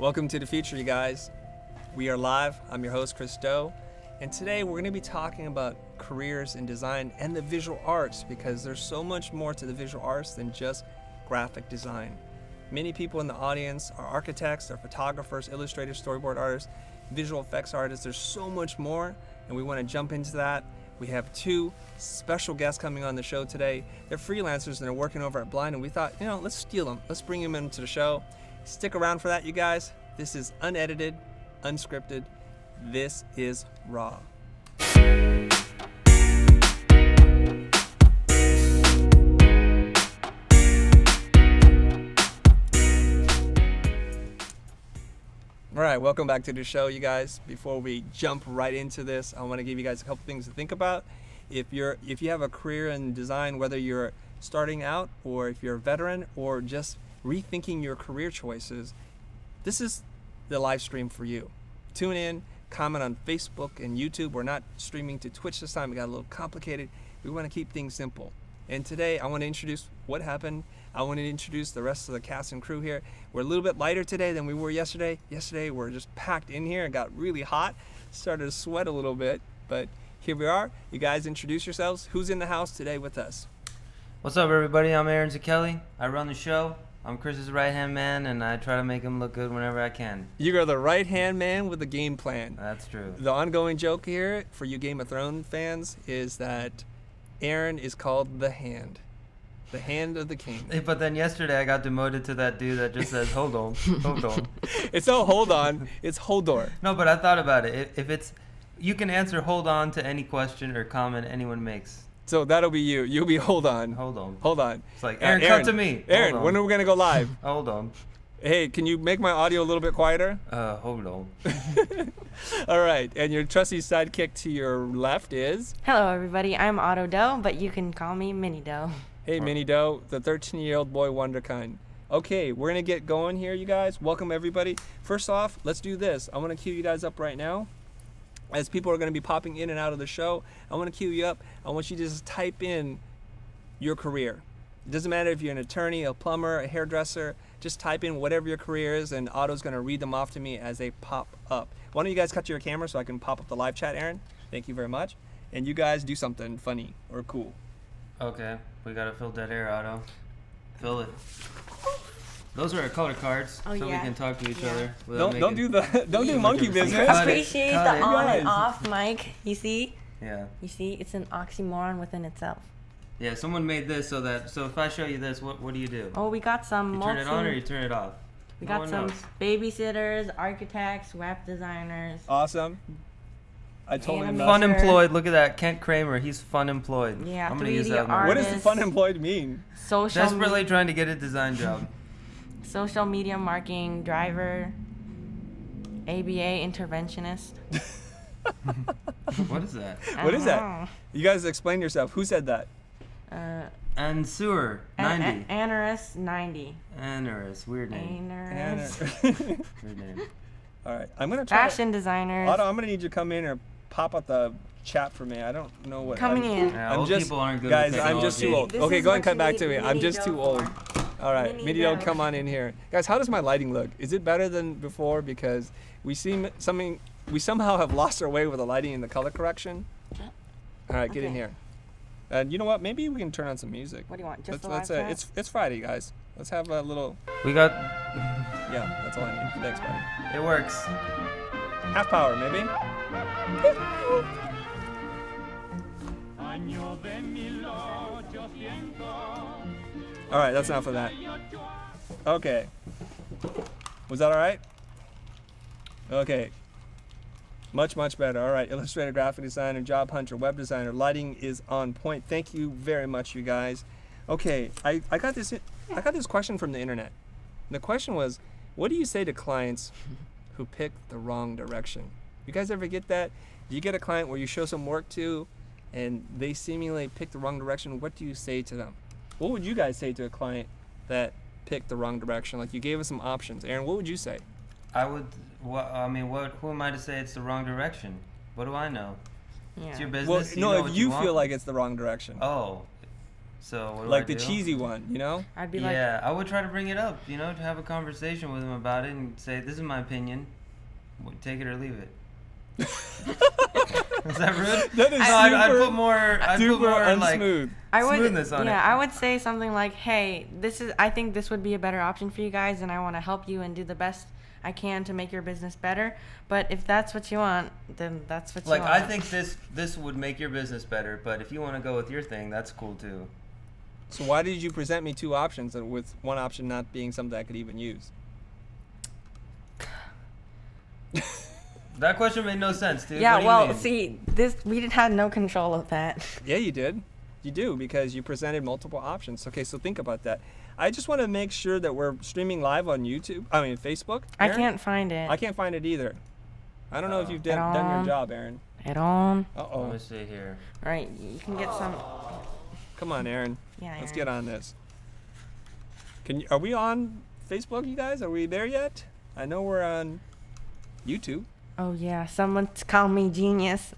Welcome to the future, you guys. We are live. I'm your host, Chris Doe, and today we're going to be talking about careers in design and the visual arts because there's so much more to the visual arts than just graphic design. Many people in the audience are architects, they're photographers, illustrators, storyboard artists, visual effects artists. There's so much more, and we want to jump into that. We have two special guests coming on the show today. They're freelancers and they're working over at Blind, and we thought, let's steal them. Let's bring them into the show. Stick around for that, you guys. This is unedited, unscripted. This is raw. All right, welcome back to the show, you guys. Before we jump right into this, I want to give you guys a couple things to think about. If you have a career in design, whether you're starting out or if you're a veteran or just rethinking your career choices, this is the live stream for you. Tune in, comment on Facebook and YouTube. We're not streaming to Twitch this time. It got a little complicated. We want to keep things simple. And today I want to introduce what happened. I want to introduce the rest of the cast and crew here. We're a little bit lighter today than we were yesterday. Yesterday we're just packed in here. It got really hot. Started to sweat a little bit, but here we are. You guys introduce yourselves. Who's in the house today with us? What's up, everybody? I'm Aaron Zakelli. I run the show. I'm Chris's right-hand man, and I try to make him look good whenever I can. You are the right-hand man with a game plan. That's true. The ongoing joke here for you Game of Thrones fans is that Aaron is called the Hand of the king. But then yesterday I got demoted to that dude that just says, hold on, hold on. It's no hold on, it's Hodor. No, but I thought about it. If it's, you can answer hold on to any question or comment anyone makes. So that'll be you. You'll be hold on. Hold on. Hold on. It's like, Aaron, cut to me. Aaron, when are we going to go live? Hold on. Hey, can you make my audio a little bit quieter? Hold on. All right. And your trusty sidekick to your left is? Hello, everybody. I'm Otto Doe, but you can call me Mini Doe. Hey, Mini Doe, the 13-year-old boy wonderkind. Okay, we're going to get going here, you guys. Welcome, everybody. First off, let's do this. I want to cue you guys up right now. As people are going to be popping in and out of the show, I want to cue you up. I want you to just type in your career. It doesn't matter if you're an attorney, a plumber, a hairdresser. Just type in whatever your career is, and Otto's going to read them off to me as they pop up. Why don't you guys cut to your camera so I can pop up the live chat, Aaron? Thank you very much. And you guys do something funny or cool. Okay, we got to fill dead air, Otto. Fill it. Those are our color cards, so we can talk to each other. Don't do monkey business. I appreciate Cut the it. on and off mic. You see? Yeah. You see? It's an oxymoron within itself. Yeah, someone made this so if I show you this, what do you do? Oh, we got some You turn it on or you turn it off? We No got one some knows. babysitters, architects, web designers. Awesome. I totally Animators. messed Fun employed. Look at that, Kent Kramer. He's fun employed. Yeah, I'm gonna 3D use that more. What does the artists. fun employed mean? Social Desperately trying to get a design job. social media marketing driver, ABA interventionist. What is that? What is that? that? You guys explain yourself. Who said that? And sewer 90. Anaris 90. Anaris, weird name. Anaris. Weird name. All right, I'm gonna try. Fashion designers. Otto, I'm gonna need you to come in or pop up the chat for me. I don't know what. Coming in. Yeah, I'm old just, people aren't good guys, with I'm just too technology. old. This Okay, is go ahead and what cut you back need to me. I'm Mini just Doe too for. old. All right, Mini Mini Doe, Doe. come on in here, guys. How does my lighting look? Is it better than before? Because we somehow have lost our way with the lighting and the color correction. All right, get in Okay. here. And you know what? Maybe we can turn on some music. What do you want? Just Let's the live chat? it's Friday, guys. Let's have a little. We got. Yeah, that's all I need. Thanks, buddy. It works. Half power, maybe. All right, that's enough of that. Okay. Was that all right? Okay. Much better. All right, illustrator, graphic designer, job hunter, web designer. Lighting is on point. Thank you very much, you guys. Okay, I got this question from the internet. The question was, what do you say to clients who pick the wrong direction? You guys ever get that? Do you get a client where you show some work to and they seemingly pick the wrong direction? What do you say to them? What would you guys say to a client that picked the wrong direction? Like, you gave us some options. Aaron, what would you say? I would. Who am I to say it's the wrong direction? What do I know? Yeah. It's your Well, business. You know no, what if you want. feel like it's the wrong direction. Oh, So what do Like I do? the cheesy one, you know? I'd be like, Yeah, I would try to bring it up, to have a conversation with him about it and say, this is my opinion. Take it or leave it. Is that rude? That is No, super, I'd put more, like, unsmooth. smoothness on it. I would say something like, hey, I think this would be a better option for you guys, and I want to help you and do the best I can to make your business better. But if that's what you want, then that's what you want. I think this would make your business better, but if you want to go with your thing, that's cool too. So why did you present me two options, and with one option not being something I could even use? That question made no sense, dude. Yeah, What do you mean? see, we had no control of that. Yeah, you did. You do, because you presented multiple options. Okay, so think about that. I just want to make sure that we're streaming live on Facebook. I Aaron? can't find it. I can't find it either. I don't know if you've done your job, Aaron. Head on. Uh-oh. Let me see here. Right, you can get some. Come on, Aaron. Yeah, Let's Aaron. get on this. Are we on Facebook, you guys? Are we there yet? I know we're on YouTube. Oh yeah, someone's called me genius.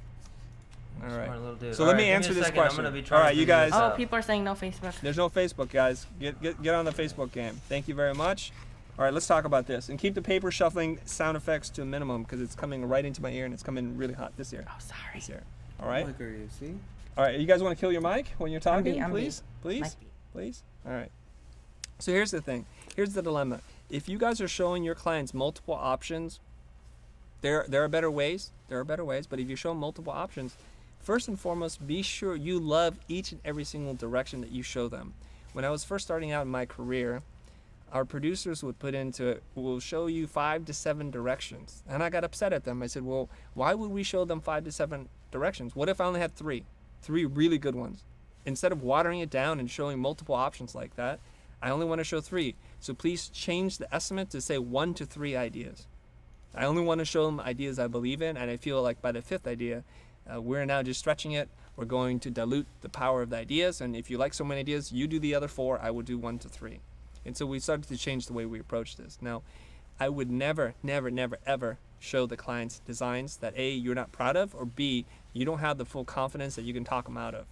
All right. Smart little dude. So All let right, me give answer a this second. I'm question. gonna be All trying right, to you figure this guys. Oh, out. people are saying no Facebook. There's no Facebook, guys. Get on the Facebook game. Thank you very much. All right, let's talk about this. And keep the paper shuffling sound effects to a minimum, because it's coming right into my ear, and it's coming really hot this ear. Oh, sorry. This ear. All right? What mic are you, see? All right, you guys want to kill your mic when you're talking, I'm please? Please? Might be. Please? All right. So here's the thing. Here's the dilemma. If you guys are showing your clients multiple options, there are better ways. There are better ways, but if you show multiple options, first and foremost, be sure you love each and every single direction that you show them. When I was first starting out in my career, our producers would put into it, we'll show you 5 to 7 directions. And I got upset at them. I said, well, why would we show them 5 to 7 directions? What if I only had 3 really good ones? Instead of watering it down and showing multiple options like that, I only want to show 3. So please change the estimate to say 1 to 3 ideas. I only want to show them ideas I believe in, and I feel like by the 5th idea, we're now just stretching it. We're going to dilute the power of the ideas, and if you like so many ideas, you do the other 4, I will do 1 to 3. And so we started to change the way we approach this. Now, I would never, ever show the clients designs that A, you're not proud of, or B, you don't have the full confidence that you can talk them out of.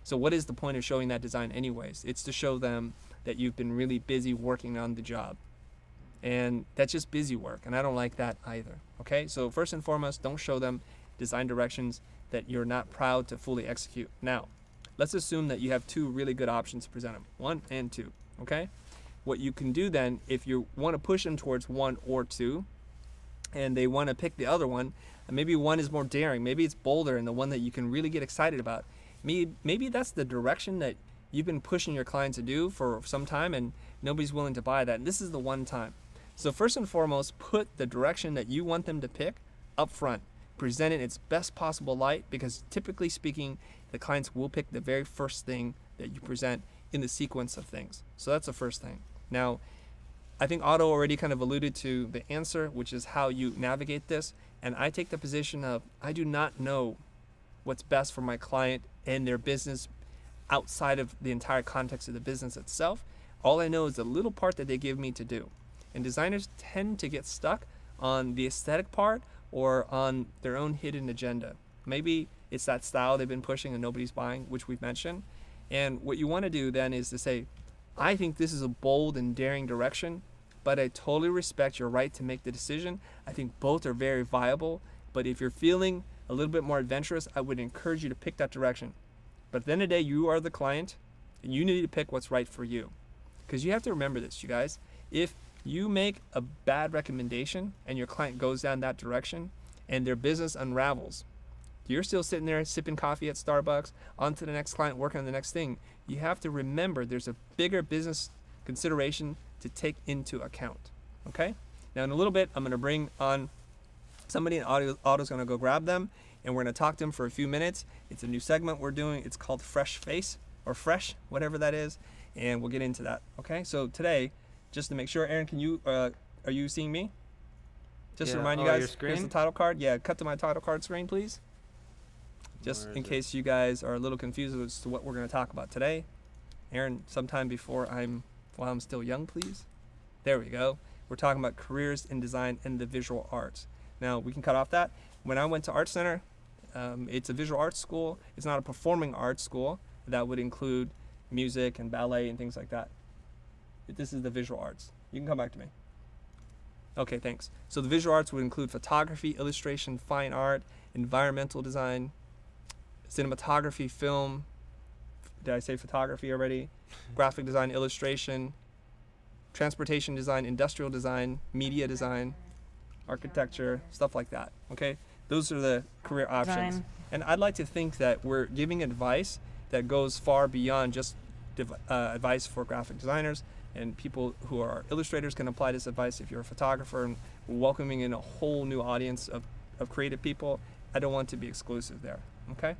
So what is the point of showing that design anyways? It's to show them that you've been really busy working on the job. And that's just busy work, and I don't like that either. Okay, so first and foremost, don't show them design directions that you're not proud to fully execute. Now, let's assume that you have 2 really good options to present them, 1 and 2. Okay, what you can do then, if you want to push them towards 1 or 2, and they want to pick the other one, and maybe 1 is more daring, maybe it's bolder, and the one that you can really get excited about. Maybe that's the direction that you've been pushing your client to do for some time, and nobody's willing to buy that. And this is the one time. So first and foremost, put the direction that you want them to pick up front. Present it in its best possible light, because typically speaking, the clients will pick the very first thing that you present in the sequence of things. So that's the first thing. Now, I think Otto already kind of alluded to the answer, which is how you navigate this. And I take the position of, I do not know what's best for my client and their business outside of the entire context of the business itself. All I know is the little part that they give me to do. And designers tend to get stuck on the aesthetic part or on their own hidden agenda. Maybe it's that style they've been pushing and nobody's buying, which we've mentioned. And what you want to do then is to say, I think this is a bold and daring direction, but I totally respect your right to make the decision. I think both are very viable, but if you're feeling a little bit more adventurous, I would encourage you to pick that direction. But at the end of the day, you are the client, and you need to pick what's right for you. Because you have to remember this, you guys. If you make a bad recommendation and your client goes down that direction and their business unravels, you're still sitting there sipping coffee at Starbucks, on to the next client, working on the next thing. You have to remember there's a bigger business consideration to take into account. Okay? Now in a little bit, I'm going to bring on somebody, and Otto's going to go grab them, and we're going to talk to them for a few minutes. It's a new segment we're doing. It's called Fresh Face, or Fresh, whatever that is, and we'll get into that. Okay? So today, just to make sure, Aaron, can you, are you seeing me? Just to remind you your guys, screen? here's the title card. Yeah, cut to my title card screen, please. Just in case you guys are a little confused as to what we're going to talk about today. Aaron, sometime before while I'm still young, please. There we go. We're talking about careers in design and the visual arts. Now, we can cut off that. When I went to Art Center, it's a visual arts school. It's not a performing arts school. That would include music and ballet and things like that. This is the visual arts. You can come back to me. Okay, thanks. So the visual arts would include photography, illustration, fine art, environmental design, cinematography, film. Did I say photography already? Graphic design, illustration, transportation design, industrial design, media design, architecture, stuff like that. Okay? Those are the career options. Design. And I'd like to think that we're giving advice that goes far beyond just advice for graphic designers, and people who are illustrators can apply this advice if you're a photographer, and we're welcoming in a whole new audience of creative people. I don't want to be exclusive there. Okay?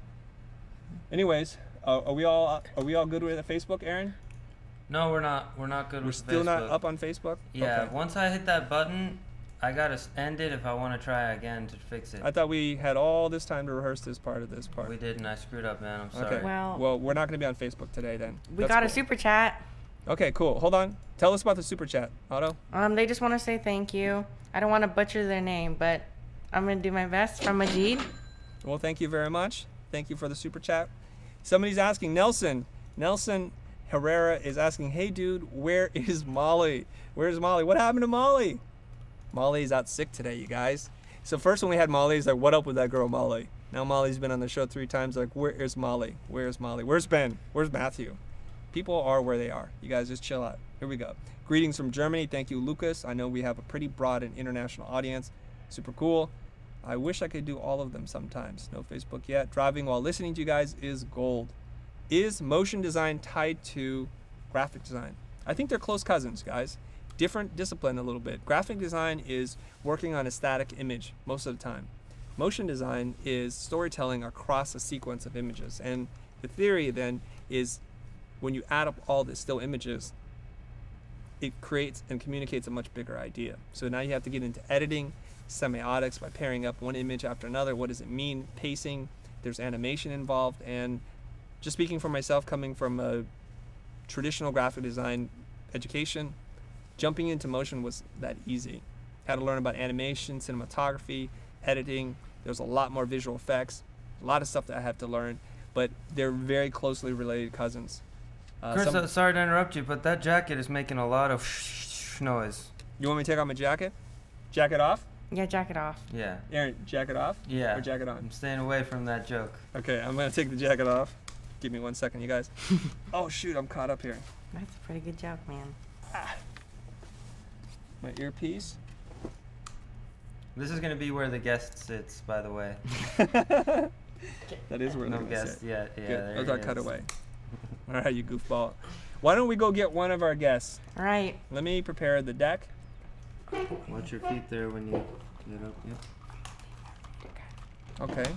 Anyways, are we all good with Facebook, Aaron? No, we're not. We're not good We're with still Facebook. not up on Facebook? Yeah, Okay. once I hit that button, I gotta end it if I want to try again to fix it. I thought we had all this time to rehearse this part of this part. We didn't. I screwed up, man. I'm sorry. Okay. Well, We're not going to be on Facebook today then. we That's got a cool. super chat. Okay, cool. Hold on. Tell us about the super chat, Otto. They just want to say thank you. I don't want to butcher their name, but I'm going to do my best. From Majid. Well, thank you very much. Thank you for the super chat. Somebody's asking, Nelson Herrera is asking, hey dude, where is Molly? Where's Molly? What happened to Molly? Molly's out sick today, you guys. So first when we had Molly, it's like, what up with that girl Molly? Now Molly's been on the show 3 times, like, where is Molly? Where's Molly? Where's Ben? Where's Matthew? People are where they are. You guys just chill out. Here we go. Greetings from Germany. Thank you, Lucas. I know we have a pretty broad and international audience. Super cool. I wish I could do all of them sometimes. No Facebook yet. Driving while listening to you guys is gold. Is motion design tied to graphic design? I think they're close cousins, guys. Different discipline a little bit. Graphic design is working on a static image most of the time. Motion design is storytelling across a sequence of images. And the theory then is when you add up all the still images, it creates and communicates a much bigger idea. So now you have to get into editing, semiotics by pairing up one image after another. What does it mean? Pacing, there's animation involved. And just speaking for myself, coming from a traditional graphic design education, jumping into motion was that easy. Had to learn about animation, cinematography, editing. There's a lot more visual effects, a lot of stuff that I have to learn, but they're very closely related cousins. Chris, sorry to interrupt you, but that jacket is making a lot of noise. You want me to take off my jacket? Jacket off? Yeah, jacket off. Yeah. Aaron, jacket off? Yeah. Or jacket on? I'm staying away from that joke. Okay, I'm going to take the jacket off. Give me 1 second, you guys. Oh, shoot, I'm caught up here. That's a pretty good joke, man. My earpiece. This is gonna be where the guest sits, by the way. That is where No I'm guest yet. Yeah, there That's he our is. cutaway. All right, you goofball. Why don't we go get one of our guests? All right. Let me prepare the deck. Watch your feet there when you get up. Yep. Okay.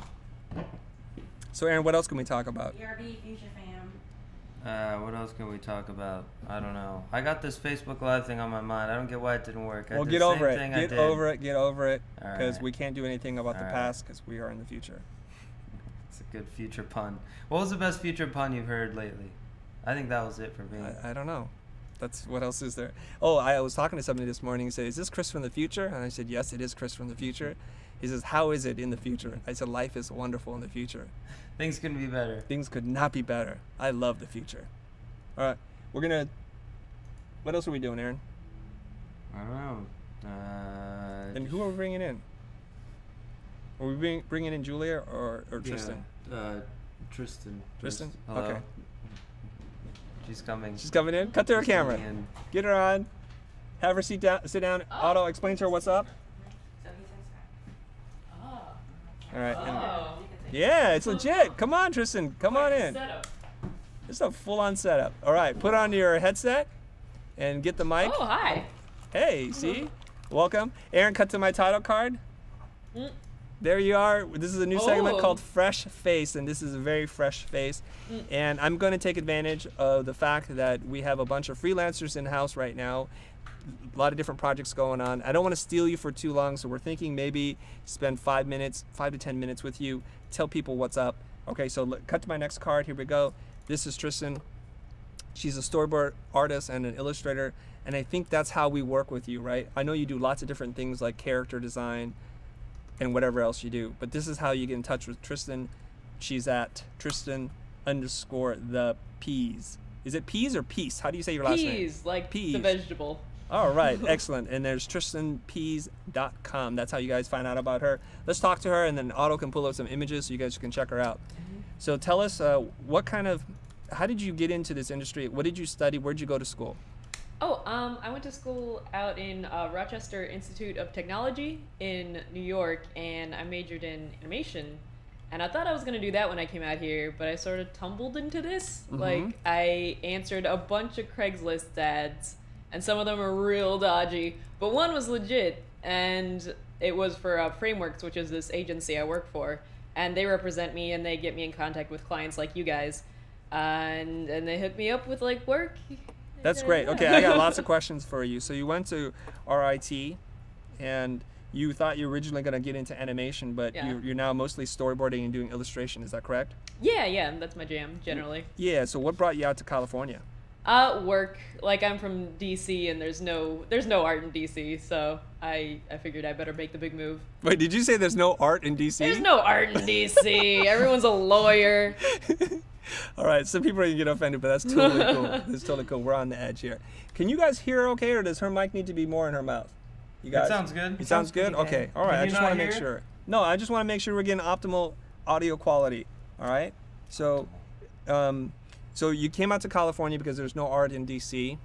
So, Aaron, what else can we talk about? BRB Future Fam. What else can we talk about? I don't know. I got this Facebook Live thing on my mind. I don't get why it didn't work. Well, I did get the over same it. thing I Get did. over it. Get over it. All Because right. we can't do anything about the All right. past because we are in the future. It's a good future pun. What was the best future pun you've heard lately? I think that was it for me. I don't know. That's what else is there? Oh, I was talking to somebody this morning. He said, "Is this Chris from the future?" And I said, "Yes, it is Chris from the future." He says, "How is it in the future?" I said, "Life is wonderful in the future. Things can be better. Things could not be better. I love the future." All right, we're gonna. What else are we doing, Aaron? I don't know. And who are we bringing in? Are we bringing in Julia or Tristan? Tristan. Tristan? Hello. Okay. She's coming. She's coming in. Cut to her camera. And Get her on. Have her sit down. Otto, explain to her what's up. All right. and- yeah, it's legit. Come on, Tristan. Come on in. It's a full-on setup. All right, put on your headset and get the mic. Oh, hi. Hey, see? Welcome. Aaron, cut to my title card. There you are. This is a new segment Oh. called Fresh Face, and this is a very fresh face. And I'm going to take advantage of the fact that we have a bunch of freelancers in-house right now, a lot of different projects going on. I don't want to steal you for too long, so we're thinking maybe spend 5 to 10 minutes with you, tell people what's up. Okay, so cut to my next card. Here we go. This is Tristan. She's a storyboard artist and an illustrator, and I think that's how we work with you, right? I know you do lots of different things like character design and whatever else you do, but this is how you get in touch with Tristan. She's at Tristan_the Peas. Is it Pease or Peace? How do you say your last name? Peas, like Peas. the vegetable. All right, excellent. And there's TristanPease.com. That's how you guys find out about her. Let's talk to her, and then Otto can pull up some images so you guys can check her out. So tell us, how did you get into this industry? What did you study? Where did you go to school? Oh, I went to school out in Rochester Institute of Technology in New York, and I majored in animation. And I thought I was going to do that when I came out here, but I sort of tumbled into this. Mm-hmm. Like, I answered a bunch of Craigslist ads, and some of them are real dodgy, but one was legit, and it was for Frameworks, which is this agency I work for, and they represent me, and they get me in contact with clients like you guys, and they hook me up with, like, work. That's great. Okay, I got lots of questions for you. So you went to RIT, and you thought you were originally going to get into animation, but you're now mostly storyboarding and doing illustration. Is that correct? Yeah, that's my jam, generally. Yeah, so what brought you out to California? Work. Like, I'm from DC, and there's no art in DC, so I figured I better make the big move. Wait, did you say there's no art in DC? There's no art in DC. Everyone's a lawyer. All right, some people are going to get offended, but that's totally cool. That's totally cool. We're on the edge here. Can you guys hear her okay, or does her mic need to be more in her mouth? You guys? It sounds good. It sounds good? Okay. All right, I just want to make sure. No, I just want to make sure we're getting optimal audio quality. All right? So, so you came out to California because there's no art in DC.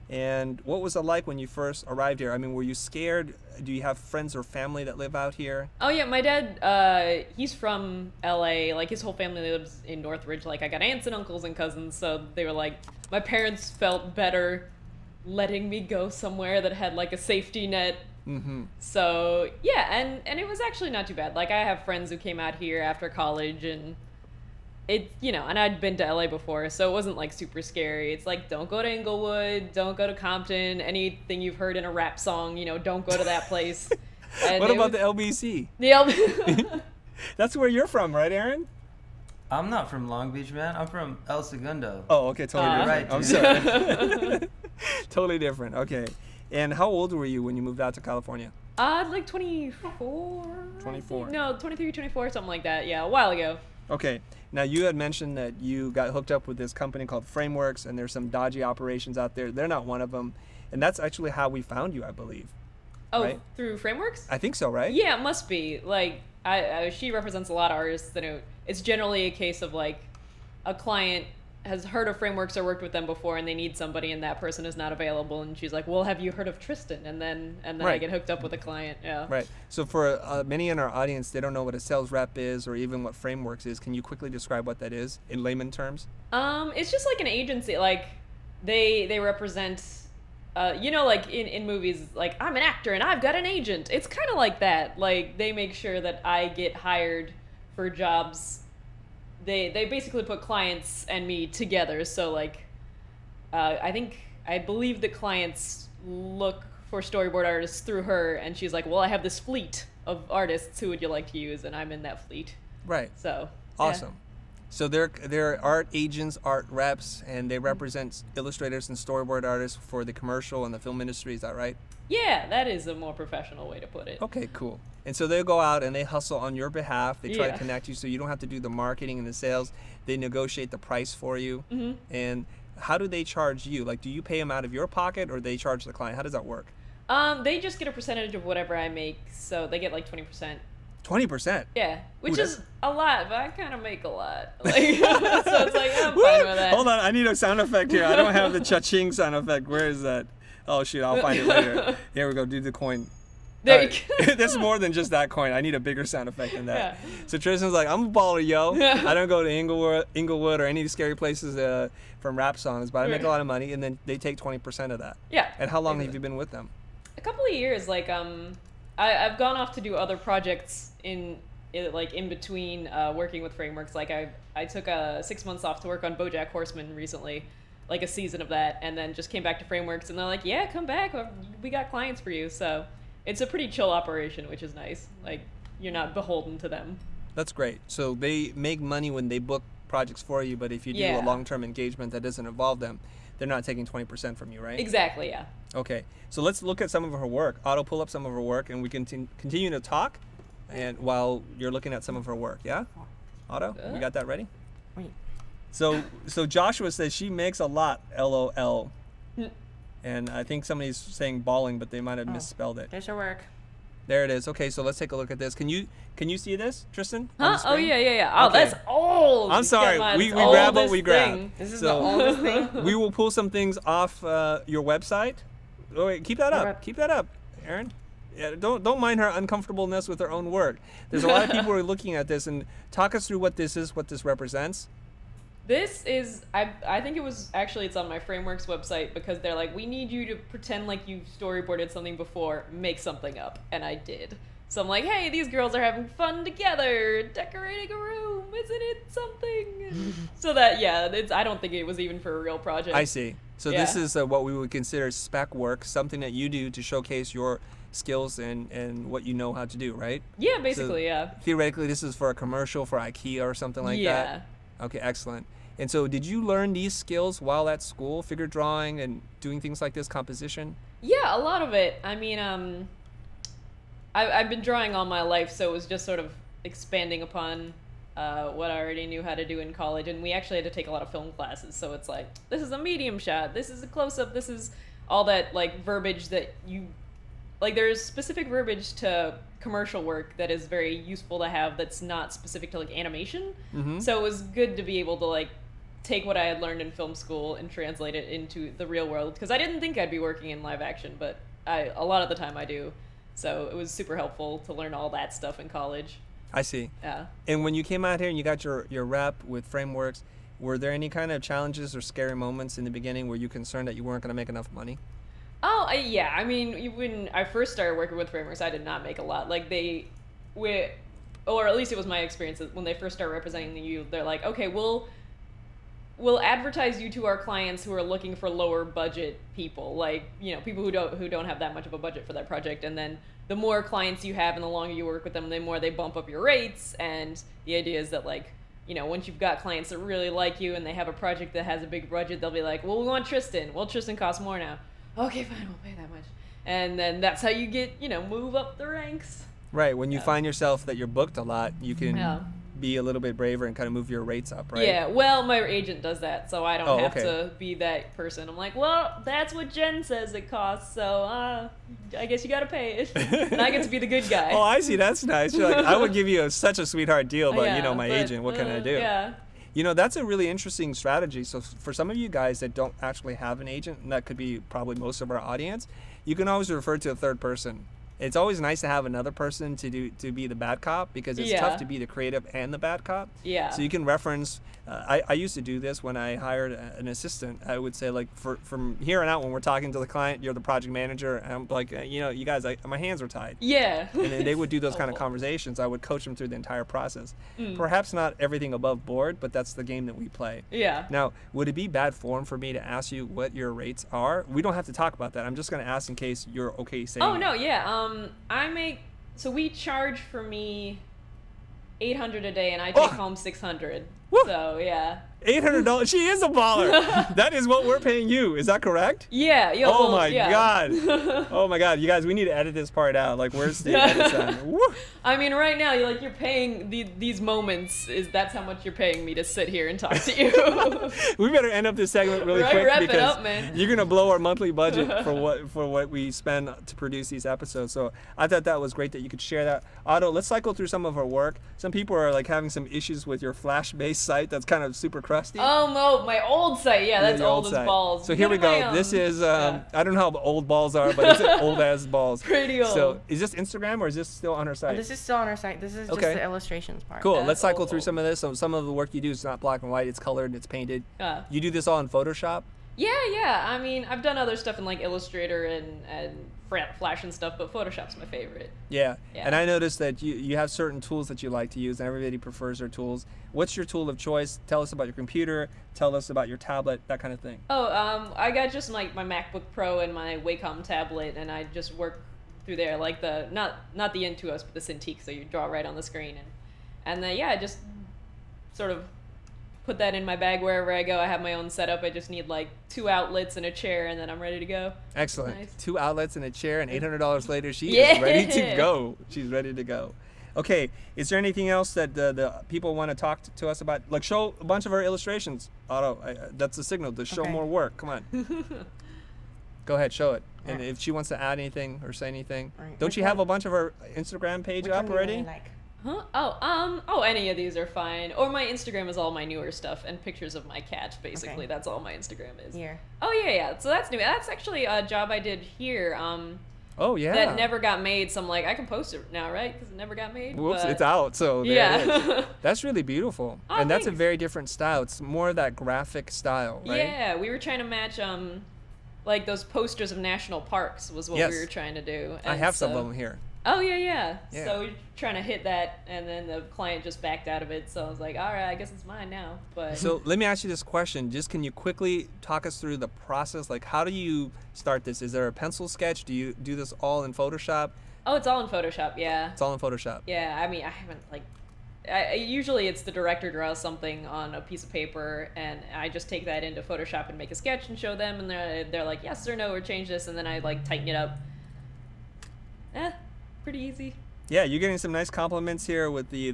And what was it like when you first arrived here? I mean, were you scared? Do you have friends or family that live out here? Oh yeah, my dad, he's from LA. Like, his whole family lives in Northridge. Like, I got aunts and uncles and cousins, so they were like, my parents felt better letting me go somewhere that had like a safety net. Mm-hmm. So yeah, and it was actually not too bad. Like, I have friends who came out here after college, and it, and I'd been to LA before, so it wasn't like super scary. It's like, don't go to Inglewood, don't go to Compton, anything you've heard in a rap song, don't go to that place. And what about the LBC? The That's where you're from, right, Aaron? I'm not from Long Beach, man. I'm from El Segundo. Oh, okay, totally different. Right, I'm sorry. Totally different. Okay. And how old were you when you moved out to California? Like 24. 24. No, 23, 24, something like that. Yeah, a while ago. Okay. Now, you had mentioned that you got hooked up with this company called Frameworks, and there's some dodgy operations out there. They're not one of them. And that's actually how we found you, I believe. Oh, right? Through Frameworks? I think so, right? Yeah, it must be. Like, she represents a lot of artists. It's generally a case of, like, a client has heard of Frameworks or worked with them before, and they need somebody, and that person is not available, and she's like, well, have you heard of Tristan? And then Right. I get hooked up with a client. Yeah. Right. So for many in our audience, they don't know what a sales rep is or even what Frameworks is. Can you quickly describe what that is in layman terms? It's just like an agency. Like, they represent, like in movies, like, I'm an actor and I've got an agent. It's kind of like that. Like, they make sure that I get hired for jobs. They basically put clients and me together. So, like, I believe the clients look for storyboard artists through her, and she's like, well, I have this fleet of artists. Who would you like to use? And I'm in that fleet. Right. So Awesome. Yeah. So they're art agents, art reps, and they represent illustrators and storyboard artists for the commercial and the film industry. Is that right? Yeah, that is a more professional way to put it. Okay, cool. And so they go out and they hustle on your behalf. They try to Yeah. connect you so you don't have to do the marketing and the sales. They negotiate the price for you. Mm-hmm. And how do they charge you? Like, do you pay them out of your pocket or they charge the client? How does that work? They just get a percentage of whatever I make, so they get like 20%. 20%? Yeah, which Ooh, is a lot, but I kind of make a lot. Like, so it's like, I'm fine with that. Hold on, I need a sound effect here. I don't have the cha-ching sound effect. Where is that? Oh, shoot, I'll find it later. Here we go, do the coin. There you go. That's more than just that coin. I need a bigger sound effect than that. Yeah. So Tristan's like, I'm a baller, yo. I don't go to Inglewood or any scary places from rap songs, but I make a lot of money, and then they take 20% of that. Yeah. And how long have you been with them? A couple of years. Like, I've gone off to do other projects in between working with Frameworks. Like, I took 6 months off to work on BoJack Horseman recently, like a season of that, and then just came back to Frameworks, and they're like, yeah, come back. We got clients for you. So it's a pretty chill operation, which is nice. Like, you're not beholden to them. That's great. So they make money when they book projects for you, but if you do a Yeah. long-term engagement that doesn't involve them, they're not taking 20% from you, right? Exactly, yeah. Okay, so let's look at some of her work. Otto, pull up some of her work, and we can continue to talk, and while you're looking at some of her work, yeah? Otto, we got that ready? Wait. So Joshua says she makes a lot. LOL. And I think somebody's saying balling, but they might have misspelled it. There's your work. There it is. Okay, so let's take a look at this. Can you see this, Tristan? Huh? Oh yeah. Oh, okay. That's old. I'm sorry. Come on, We it's grab what oldest we grab. thing. This is So- the oldest thing. We will pull some things off your website. Oh wait, keep that up. Keep that up, Aaron. Yeah, don't mind her uncomfortableness with her own work. There's a lot of people who are looking at this, and talk us through what this is, what this represents. This is, I think it's on my Frameworks website because they're like, we need you to pretend like you storyboarded something before, make something up. And I did. So I'm like, hey, these girls are having fun together, decorating a room, isn't it something? So that, I don't think it was even for a real project. I see. So Yeah. this is what we would consider spec work, something that you do to showcase your skills and what you know how to do, right? Yeah, basically, yeah. Theoretically, this is for a commercial for IKEA or something like Yeah. that? Okay, excellent. And so did you learn these skills while at school, figure drawing and doing things like this, composition? Yeah, a lot of it. I mean, I've been drawing all my life, so it was just sort of expanding upon what I already knew how to do in college. And we actually had to take a lot of film classes, so it's like, this is a medium shot, this is a close-up, this is all that, like, verbiage that you... Like, there's specific verbiage to commercial work that is very useful to have that's not specific to, like, animation. Mm-hmm. So it was good to be able to, like, take what I had learned in film school and translate it into the real world. Because I didn't think I'd be working in live action, but a lot of the time I do. So it was super helpful to learn all that stuff in college. I see. Yeah. And when you came out here and you got your rep with Frameworks, were there any kind of challenges or scary moments in the beginning where you were concerned that you weren't going to make enough money? Oh, yeah. I mean, when I first started working with Frameworks, I did not make a lot. Like, or at least it was my experience, that when they first start representing you, they're like, okay, we'll advertise you to our clients who are looking for lower budget people, like, you know, people who don't have that much of a budget for that project. And then the more clients you have and the longer you work with them, the more they bump up your rates. And the idea is that, like, you know, once you've got clients that really like you and they have a project that has a big budget, they'll be like, well, we want Tristan. Well, Tristan costs more now. Okay, fine, we'll pay that much. And then that's how you get, you know, move up the ranks. Right. When you find yourself that you're booked a lot, you can be a little bit braver and kind of move your rates up, right? Yeah, well, my agent does that, so I don't have okay. to be that person. I'm like, well, that's what Jen says it costs, so I guess you gotta pay it. And I get to be the good guy. Oh, I see. That's nice. You're like, I would give you such a sweetheart deal, but, you know, my but, agent, what can I do? Yeah. You know, that's a really interesting strategy. So for some of you guys that don't actually have an agent, and that could be probably most of our audience, you can always refer to a third person. It's always nice to have another person to be the bad cop, because it's tough to be the creative and the bad cop. Yeah. So you can reference. I used to do this when I hired an assistant. I would say, like, from here on out, when we're talking to the client, you're the project manager, and I'm like, you know, you guys, my hands are tied. Yeah. And then they would do those kind of conversations. I would coach them through the entire process. Perhaps not everything above board, but that's the game that we play. Yeah. Now, would it be bad form for me to ask you what your rates are? We don't have to talk about that. I'm just going to ask in case you're okay saying Oh, no, yeah. We charge for me $800 a day, and I take home $600. Woo. So, yeah. $800. She is a baller. That is what we're paying you. Is that correct? Yeah. Oh my God. Oh my God. You guys, we need to edit this part out. Like, where's the edit on? Woo. I mean, right now, you're paying these moments. That's how much you're paying me to sit here and talk to you. We better end up this segment really Right, quick, wrap it because up, man. you're gonna blow our monthly budget for what we spend to produce these episodes. So I thought that was great that you could share that. Otto, let's cycle through some of our work. Some people are like having some issues with your Flash-based site that's kind of super crusty. Oh no, my old site. Yeah, that's your old as site. balls. So here we go. This is I don't know how old balls are, but it's old as balls. Pretty old. So is this Instagram or is this still on her site? This is still on our site. This is just Okay. the illustrations part. Cool. That's Let's cycle old. through some of this. So some of the work you do is not black and white. It's colored. It's painted. You do this all in Photoshop? Yeah. I mean, I've done other stuff in like Illustrator and Flash and stuff, but Photoshop's my favorite. Yeah. Yeah. And I noticed that you have certain tools that you like to use, and everybody prefers their tools. What's your tool of choice? Tell us about your computer. Tell us about your tablet, that kind of thing. Oh, I got just like my MacBook Pro and my Wacom tablet, and I just work through there, like the not the Intuos, but the Cintiq, so you draw right on the screen, and then I just sort of put that in my bag wherever I go. I have my own setup. I just need like 2 outlets and a chair, and then I'm ready to go. Excellent. Nice. 2 outlets and a chair, and $800 later, she Yeah. is ready to go. She's ready to go. Okay, is there anything else that the people want to talk to us about? Like, show a bunch of our illustrations. Otto, that's a signal to show more work. Come on. Go ahead, show it. And if she wants to add anything or say anything. Don't you have a bunch of her Instagram page up already? Huh? Oh, any of these are fine. Or my Instagram is all my newer stuff and pictures of my cat, basically. That's all my Instagram is. Here. Oh, yeah. So that's new. That's actually a job I did here. Oh, yeah. That never got made, so I'm like, I can post it now, right? Because it never got made. Whoops, it's out, so there it is. That's really beautiful. Oh, and that's a thanks. very different style. It's more of that graphic style, right? Yeah, we were trying to match, like those posters of national parks was what we were trying to do. I have some of them here. Oh, yeah. So we were trying to hit that, and then the client just backed out of it. So I was like, all right, I guess it's mine now. But So let me ask you this question. Just can you quickly talk us through the process? Like, how do you start this? Is there a pencil sketch? Do you do this all in Photoshop? Oh, it's all in Photoshop, yeah. It's all in Photoshop. Yeah, I mean, I haven't, like... usually it's the director draws something on a piece of paper, and I just take that into Photoshop and make a sketch and show them, and they're like, yes or no, or change this, and then I, like, tighten it up. Pretty easy. Yeah, you're getting some nice compliments here with the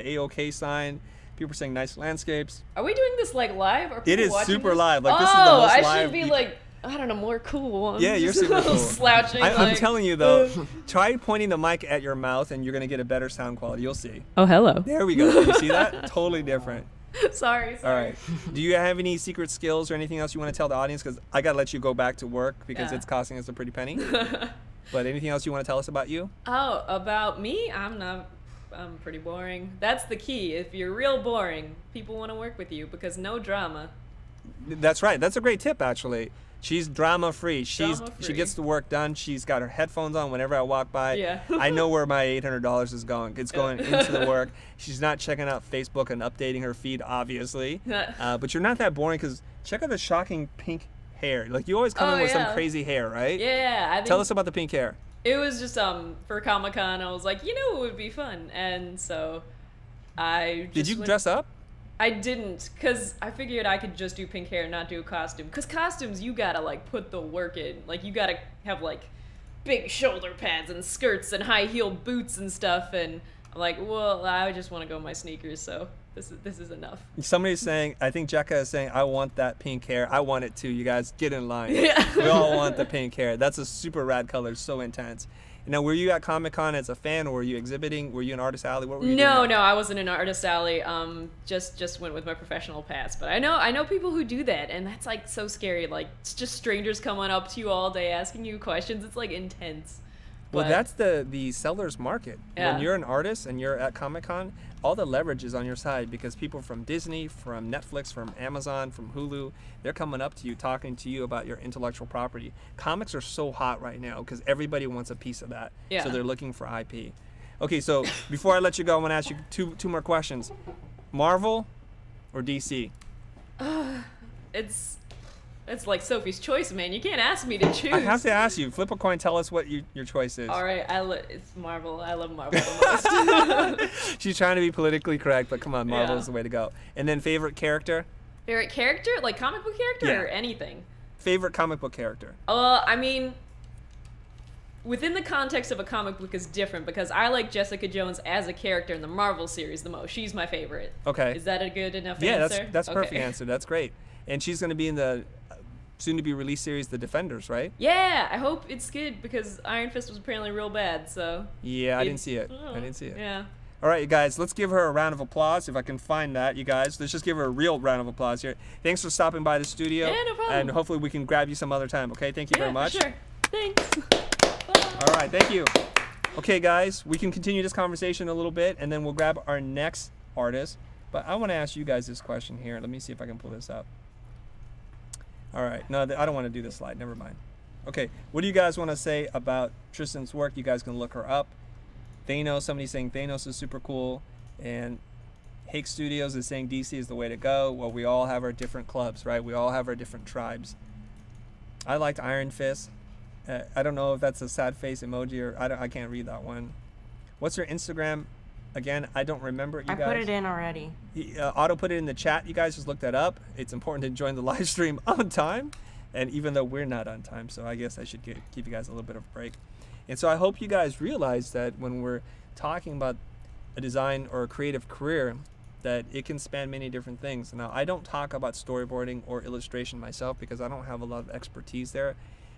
A-OK sign. People are saying nice landscapes. Are we doing this, like, live? Are It people is watching super this? live. Like, this is the most I live should be, like, I don't know, more cool one. Yeah, you're super cool. Slouching, I'm like... telling you, though, try pointing the mic at your mouth, and you're going to get a better sound quality. You'll see. Oh, hello. There we go. You see that? Totally different. Sorry. All right. Do you have any secret skills or anything else you want to tell the audience? Because I got to let you go back to work because it's costing us a pretty penny. But anything else you want to tell us about you? Oh, about me? I'm pretty boring. That's the key. If you're real boring, people want to work with you because no drama. That's right. That's a great tip, actually. She's drama-free. She Drama-free. gets the work done. She's got her headphones on whenever I walk by. Yeah. I know where my $800 is going. It's going into the work. She's not checking out Facebook and updating her feed, obviously. But you're not that boring because check out the shocking pink hair. Like, you always come in with some crazy hair, right? Yeah. I think Tell us about the pink hair. it was just for Comic-Con. I was like, it would be fun, and so I just Did you went- dress up? I didn't, because I figured I could just do pink hair and not do a costume. Because costumes, you gotta, like, put the work in. Like, you gotta have, like, big shoulder pads and skirts and high-heeled boots and stuff. And I'm like, well, I just want to go in my sneakers, so this is enough. Somebody's saying, I think Jekka is saying, I want that pink hair. I want it too. You guys, get in line. Yeah. We all want the pink hair. That's a super rad color. It's so intense. Now, were you at Comic-Con as a fan, or were you exhibiting? Were you in Artist Alley? What were you doing? No, I wasn't in Artist Alley. Just went with my professional pass. But I know people who do that, and that's like so scary. Like, it's just strangers coming up to you all day asking you questions. It's like intense. Well, But- that's the seller's market. Yeah. When you're an artist and you're at Comic-Con, all the leverage is on your side because people from Disney, from Netflix, from Amazon, from Hulu, they're coming up to you, talking to you about your intellectual property. Comics are so hot right now because everybody wants a piece of that. Yeah. So they're looking for IP. Okay, so before I let you go, I want to ask you two more questions. Marvel or DC? It's like Sophie's Choice, man. You can't ask me to choose. I have to ask you. Flip a coin. Tell us what your choice is. All right, it's Marvel. I love Marvel the most. She's trying to be politically correct, but come on, Marvel Yeah. is the way to go. And then favorite character? Favorite character, like comic book character, Yeah. or anything? Favorite comic book character? I mean, within the context of a comic book is different because I like Jessica Jones as a character in the Marvel series the most. She's my favorite. Okay. Is that a good enough Yeah, answer? that's Okay. perfect answer. That's great. And she's going to be in the soon-to-be released series, The Defenders, right? Yeah, I hope it's good because Iron Fist was apparently real bad. So. Yeah, I didn't see it. I didn't see it. Yeah. All right, you guys, let's give her a round of applause if I can find that, you guys. Let's just give her a real round of applause here. Thanks for stopping by the studio. Yeah, no problem. And hopefully we can grab you some other time, okay? Thank you Yeah, very much. for sure. Thanks. Bye. All right, thank you. Okay, guys, we can continue this conversation a little bit, and then we'll grab our next artist. But I want to ask you guys this question here. Let me see if I can pull this up. All right. No, I don't want to do this slide. Never mind. Okay, what do you guys want to say about Tristan's work? You guys can look her up. Thanos, somebody's saying Thanos is super cool. And Hake Studios is saying DC is the way to go. Well, we all have our different clubs, right? We all have our different tribes. I liked Iron Fist. I don't know if that's a sad face emoji or I can't read that one. What's your Instagram? Again, I don't remember it, you guys. I put it in already. Otto put it in the chat. You guys just look that up. It's important to join the live stream on time. And even though we're not on time, so I guess I should give you guys a little bit of a break. And so I hope you guys realize that when we're talking about a design or a creative career, that it can span many different things. Now, I don't talk about storyboarding or illustration myself because I don't have a lot of expertise there,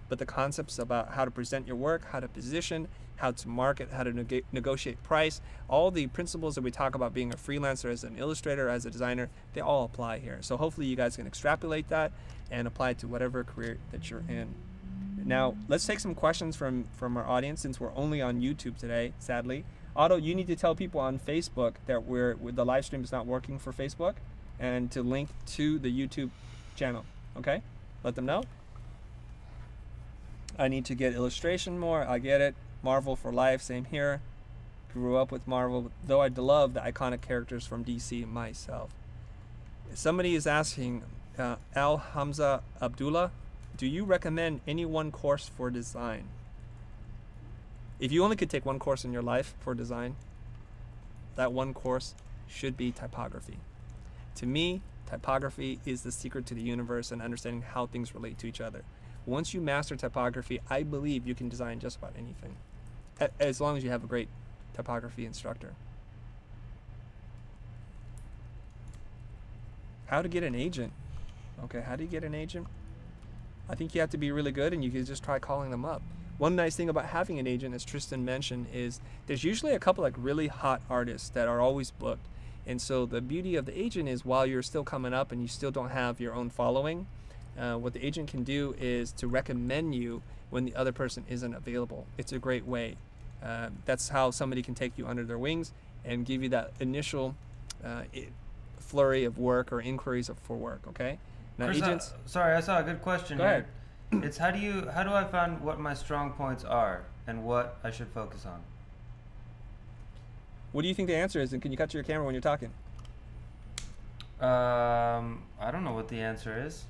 but the concepts about how to present your work, how to position, how to market, how to negotiate price, all the principles that we talk about being a freelancer as an illustrator, as a designer, they all apply here. So hopefully you guys can extrapolate that and apply it to whatever career that you're in. Now, let's take some questions from our audience since we're only on YouTube today, sadly. Otto, you need to tell people on Facebook that the live stream is not working for Facebook and to link to the YouTube channel, okay? Let them know. I need to get illustration more. I get it. Marvel for life, same here. Grew up with Marvel, though I love the iconic characters from DC myself. Somebody is asking, Al Hamza Abdullah, do you recommend any one course for design? If you only could take one course in your life for design, that one course should be typography. To me, typography is the secret to the universe and understanding how things relate to each other. Once you master typography, I believe you can design just about anything, as long as you have a great typography instructor. How to get an agent? Okay, how do you get an agent? I think you have to be really good, and you can just try calling them up. One nice thing about having an agent, as Tristan mentioned, is there's usually a couple like really hot artists that are always booked. And so the beauty of the agent is while you're still coming up and you still don't have your own following, what the agent can do is to recommend you when the other person isn't available. It's a great way. That's how somebody can take you under their wings and give you that initial flurry of work or inquiries for work, okay? Now, Chris, agents... sorry, I saw a good question Go ahead. It's how do I find what my strong points are and what I should focus on? What do you think the answer is? And can you cut to your camera when you're talking? I don't know what the answer is.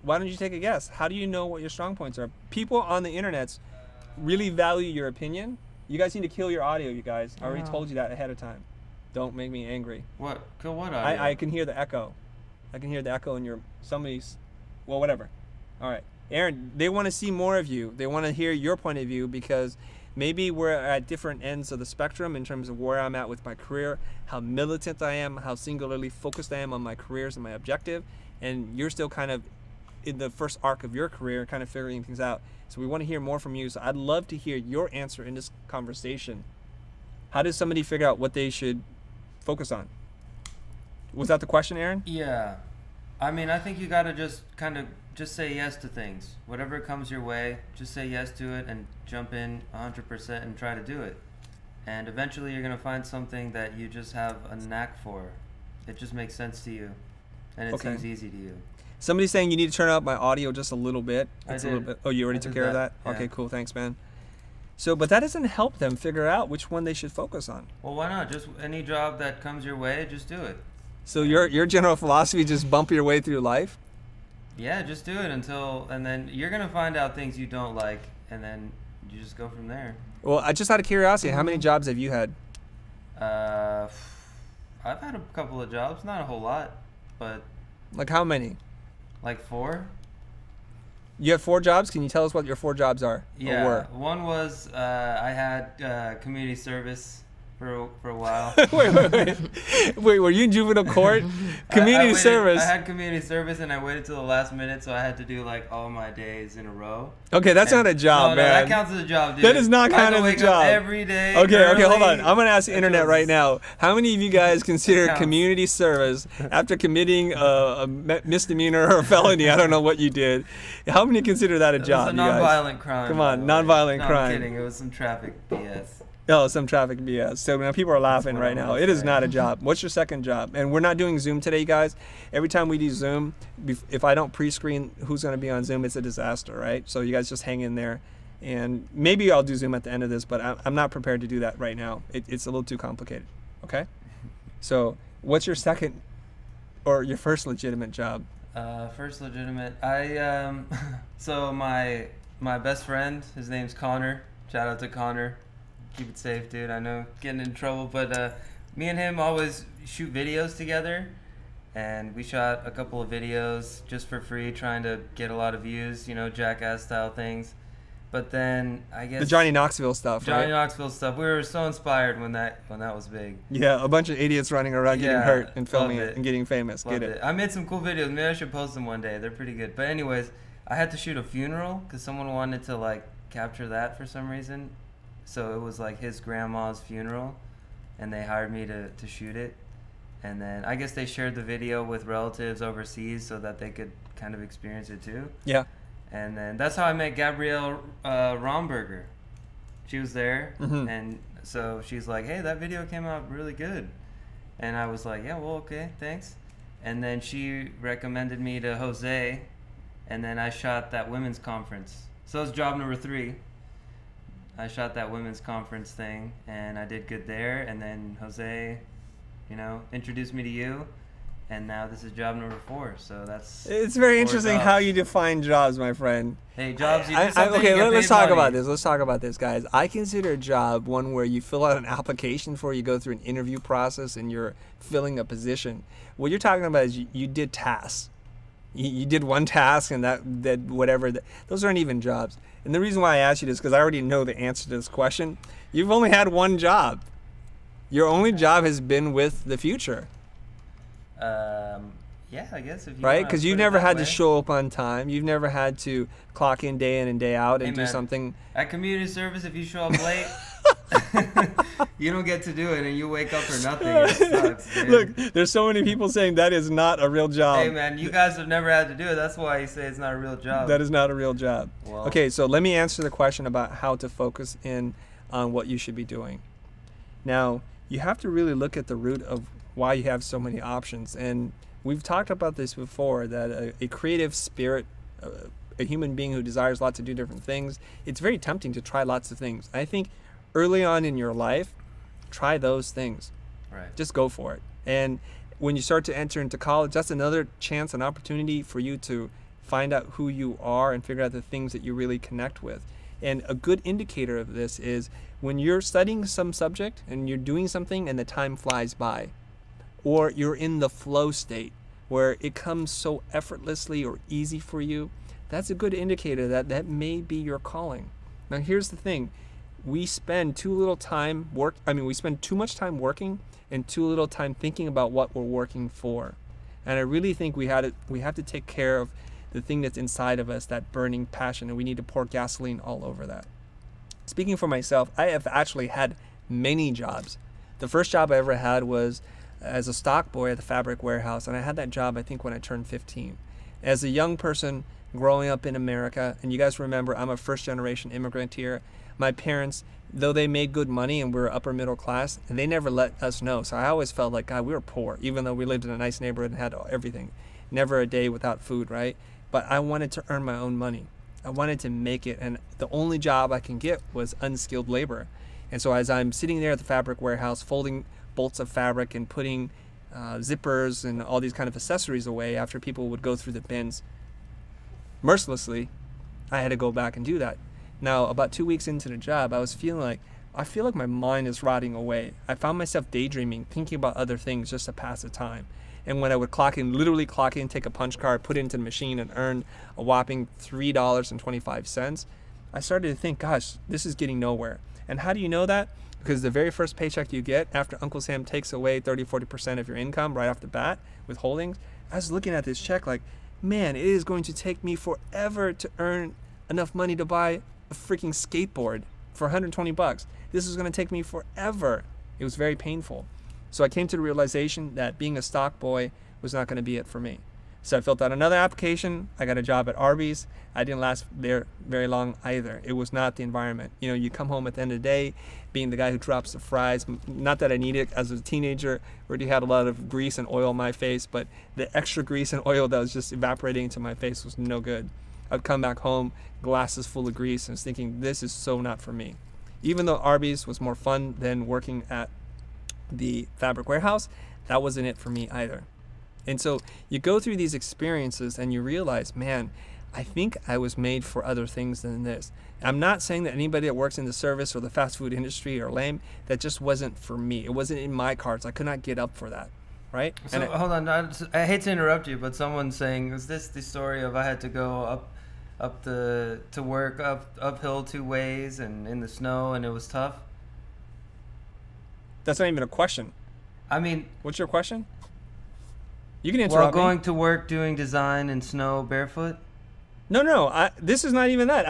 Why don't you take a guess? How do you know what your strong points are? People on the internet really value your opinion. You guys need to kill your audio, you guys. I already told you that ahead of time. Don't make me angry. What? Kill what audio? I can hear the echo. I can hear the echo in somebody's, well, whatever. All right. Aaron, they want to see more of you. They want to hear your point of view because maybe we're at different ends of the spectrum in terms of where I'm at with my career, how militant I am, how singularly focused I am on my careers and my objective. And you're still kind of in the first arc of your career, kind of figuring things out. So we want to hear more from you. So I'd love to hear your answer in this conversation. How does somebody figure out what they should focus on? Was that the question, Aaron? Yeah. I mean, I think you got to just say yes to things. Whatever comes your way, just say yes to it and jump in 100% and try to do it. And eventually you're going to find something that you just have a knack for. It just makes sense to you. And it seems easy to you. Somebody's saying you need to turn up my audio just a little bit. It's a little bit. Oh, you already took care of that? Yeah. Okay, cool. Thanks, man. So, but that doesn't help them figure out which one they should focus on. Well, why not? Just any job that comes your way, just do it. So your general philosophy, just bump your way through life? Yeah, just do it and then you're going to find out things you don't like, and then you just go from there. Well, I just out of curiosity, how many jobs have you had? I've had a couple of jobs, not a whole lot, but... Like how many? Like 4. You have 4 jobs? Can you tell us what your 4 jobs are? Yeah, or were? One was I had community service for a while. Wait, were you in juvenile court? Community service. I had community service and I waited till the last minute, so I had to do like all my days in a row. Okay, that's not a job, man. No, that counts as a job, dude. That does not count as a job. Every day. Okay, early. hold on. I'm gonna ask the internet right now. How many of you guys consider community service after committing a misdemeanor or felony? I don't know what you did. How many consider that a job? It was a non-violent crime. Come on, non-violent crime. I'm kidding. It was some traffic BS. Oh, some traffic BS. So now people are laughing right now. It is not a job. What's your second job? And we're not doing Zoom today, guys. Every time we do Zoom, if I don't pre-screen who's going to be on Zoom, it's a disaster, right? So you guys just hang in there. And maybe I'll do Zoom at the end of this, but I'm not prepared to do that right now. It's a little too complicated. Okay? So what's your second or your first legitimate job? First legitimate. So my best friend, his name's Connor. Shout out to Connor. Keep it safe, dude. I know getting in trouble, but me and him always shoot videos together, and we shot a couple of videos just for free, trying to get a lot of views, Jackass style things. But then I guess The Johnny Knoxville stuff, Johnny right? Knoxville stuff. We were so inspired when that was big. Yeah, a bunch of idiots running around getting Yeah, hurt and filming love it it. and getting famous. Loved Get it? I made some cool videos. Maybe I should post them one day. They're pretty good. But anyways, I had to shoot a funeral because someone wanted to like capture that for some reason. So it was like his grandma's funeral, and they hired me to shoot it. And then I guess they shared the video with relatives overseas so that they could kind of experience it too. Yeah. And then that's how I met Gabrielle Romberger. She was there, Mhm. and so she's like, "Hey, that video came out really good." And I was like, "Yeah, well, okay, thanks." And then she recommended me to Jose, and then I shot that women's conference. So it was job number 3. I shot that women's conference thing, and I did good there. And then Jose, introduced me to you. And now this is job number 4, so that's. It's very 4 interesting jobs. how you define jobs, my friend. Hey, jobs. You do something, Okay, you get let's paid talk money. about this. Let's talk about this, guys. I consider a job one where you fill out an application for, you go through an interview process, and you're filling a position. What you're talking about is you did tasks. You did one task, and that whatever. Those aren't even jobs. And the reason why I asked you this because I already know the answer to this question. You've only had one job. Your only job has been with the future. Yeah, I guess if you Right? wanna Because put you've it never that had way. to show up on time. You've never had to clock in and day out and Hey, do man. something. At community service, if you show up late, you don't get to do it, and you wake up for nothing. It sucks, dude. Look, there's so many people saying that is not a real job. Hey, man, you guys have never had to do it. That's why you say it's not a real job. That is not a real job. Well- Okay, so let me answer the question about how to focus in on what you should be doing. Now, you have to really look at the root of why you have so many options. And we've talked about this before, that a creative spirit, a human being who desires lots to do different things, it's very tempting to try lots of things. I think early on in your life, try those things. Right. Just go for it. And when you start to enter into college, that's another chance, an opportunity for you to find out who you are and figure out the things that you really connect with. And a good indicator of this is when you're studying some subject and you're doing something and the time flies by, or you're in the flow state where it comes so effortlessly or easy for you, that's a good indicator that that may be your calling. Now here's the thing. We spend too much time working and too little time thinking about what we're working for. And I really think we have to take care of the thing that's inside of us, that burning passion, and we need to pour gasoline all over that. Speaking for myself, I have actually had many jobs. The first job I ever had was as a stock boy at the Fabric Warehouse, and I had that job I think when I turned 15. As a young person growing up in America, and you guys remember I'm a first generation immigrant here, my parents, though they made good money and we were upper middle class, and they never let us know. So I always felt like, God, we were poor, even though we lived in a nice neighborhood and had everything. Never a day without food, right? But I wanted to earn my own money. I wanted to make it, and the only job I can get was unskilled labor. And so as I'm sitting there at the Fabric Warehouse folding bolts of fabric and putting zippers and all these kind of accessories away after people would go through the bins, mercilessly, I had to go back and do that. Now, about 2 weeks into the job, I feel like my mind is rotting away. I found myself daydreaming, thinking about other things just to pass the time. And when I would literally clock in, take a punch card, put it into the machine, and earn a whopping $3.25, I started to think, gosh, this is getting nowhere. And how do you know that? Because the very first paycheck you get after Uncle Sam takes away 30-40% of your income right off the bat with holdings, I was looking at this check like, man, it is going to take me forever to earn enough money to buy a freaking skateboard for $120. This is going to take me forever. It was very painful. So I came to the realization that being a stock boy was not going to be it for me. So I filled out another application. I got a job at Arby's. I didn't last there very long either. It was not the environment. You know, you come home at the end of the day, being the guy who drops the fries. Not that I needed it. As a teenager, already had a lot of grease and oil on my face, but the extra grease and oil that was just evaporating into my face was no good. I'd come back home, glasses full of grease, and was thinking, this is so not for me. Even though Arby's was more fun than working at the Fabric Warehouse, that wasn't it for me either. And so you go through these experiences and you realize, man, I think I was made for other things than this. I'm not saying that anybody that works in the service or the fast food industry are lame. That just wasn't for me. It wasn't in my cards. I could not get up for that. right? So hold on, I hate to interrupt you, but someone's saying, is this the story of I had to go to work uphill 2 ways and in the snow and it was tough? That's not even a question. I mean, What's your question? You can while interrupt me. going to work doing design in snow barefoot? No. This is not even that.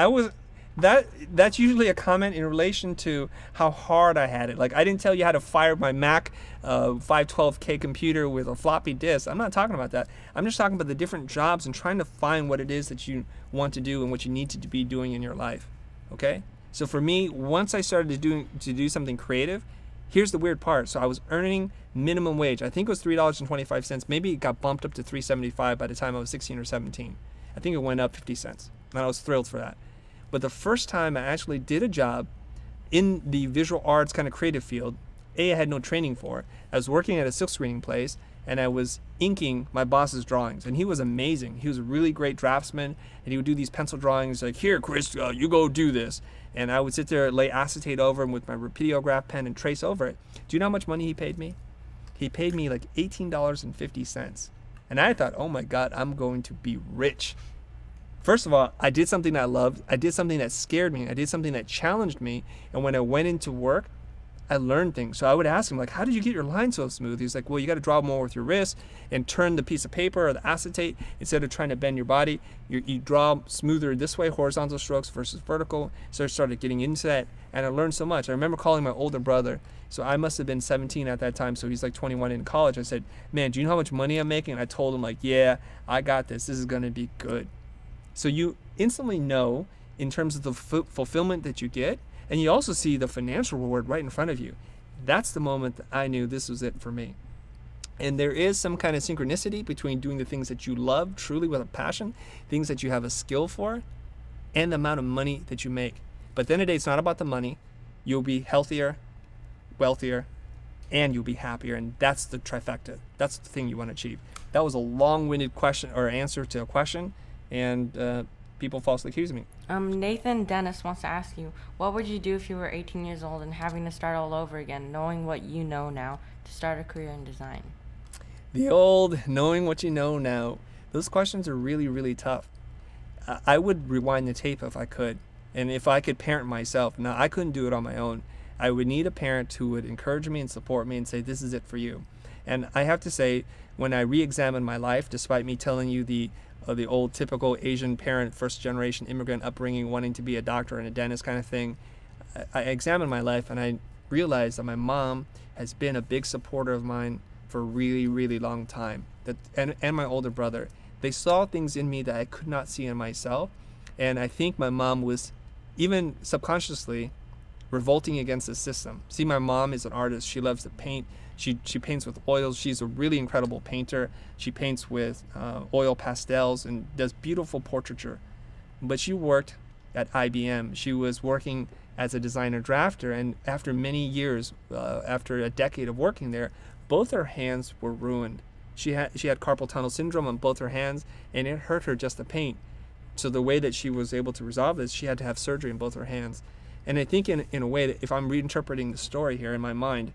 That's usually a comment in relation to how hard I had it. Like, I didn't tell you how to fire my Mac 512K computer with a floppy disk. I'm not talking about that. I'm just talking about the different jobs and trying to find what it is that you want to do and what you need to be doing in your life. Okay? So for me, once I started to do something creative, here's the weird part. So I was earning minimum wage. I think it was $3.25. Maybe it got bumped up to $3.75 by the time I was 16 or 17. I think it went up 50 cents. And I was thrilled for that. But the first time I actually did a job in the visual arts kind of creative field, I had no training for. I was working at a silk screening place and I was inking my boss's drawings. And he was amazing. He was a really great draftsman and he would do these pencil drawings like, here, Chris, you go do this. And I would sit there, lay acetate over him with my Rapidograph pen and trace over it. Do you know how much money he paid me? He paid me like $18.50. And I thought, oh my God, I'm going to be rich. First of all, I did something that I loved. I did something that scared me. I did something that challenged me. And when I went into work, I learned things. So I would ask him, like, how did you get your line so smooth? He's like, well, you got to draw more with your wrist and turn the piece of paper or the acetate. Instead of trying to bend your body, you draw smoother this way, horizontal strokes versus vertical. So I started getting into that, and I learned so much. I remember calling my older brother. So I must have been 17 at that time. So he's like 21 in college. I said, man, do you know how much money I'm making? And I told him, like, yeah, I got this. This is going to be good. So you instantly know in terms of the fulfillment that you get, and you also see the financial reward right in front of you. That's the moment that I knew this was it for me. And there is some kind of synchronicity between doing the things that you love truly with a passion, things that you have a skill for, and the amount of money that you make. But at the end of the day, it's not about the money. You'll be healthier, wealthier, and you'll be happier. And that's the trifecta. That's the thing you want to achieve. That was a long-winded question or answer to a question. And people falsely accuse me. Nathan Dennis wants to ask you, what would you do if you were 18 years old and having to start all over again, knowing what you know now, to start a career in design? The old knowing what you know now. Those questions are really, really tough. I would rewind the tape if I could. And if I could parent myself. Now, I couldn't do it on my own. I would need a parent who would encourage me and support me and say, this is it for you. And I have to say, when I re-examined my life, despite me telling you the old typical Asian parent, first generation immigrant upbringing, wanting to be a doctor and a dentist kind of thing, I examined my life and I realized that my mom has been a big supporter of mine for a really, really long time. And my older brother, they saw things in me that I could not see in myself. And I think my mom was even subconsciously revolting against the system. See, my mom is an artist. She loves to paint. She paints with oils. She's a really incredible painter. She paints with oil pastels and does beautiful portraiture. But she worked at IBM. She was working as a designer drafter, and after many years, after a decade of working there, both her hands were ruined. She had carpal tunnel syndrome on both her hands, and it hurt her just to paint. So the way that she was able to resolve this, she had to have surgery in both her hands. And I think in a way that if I'm reinterpreting the story here in my mind,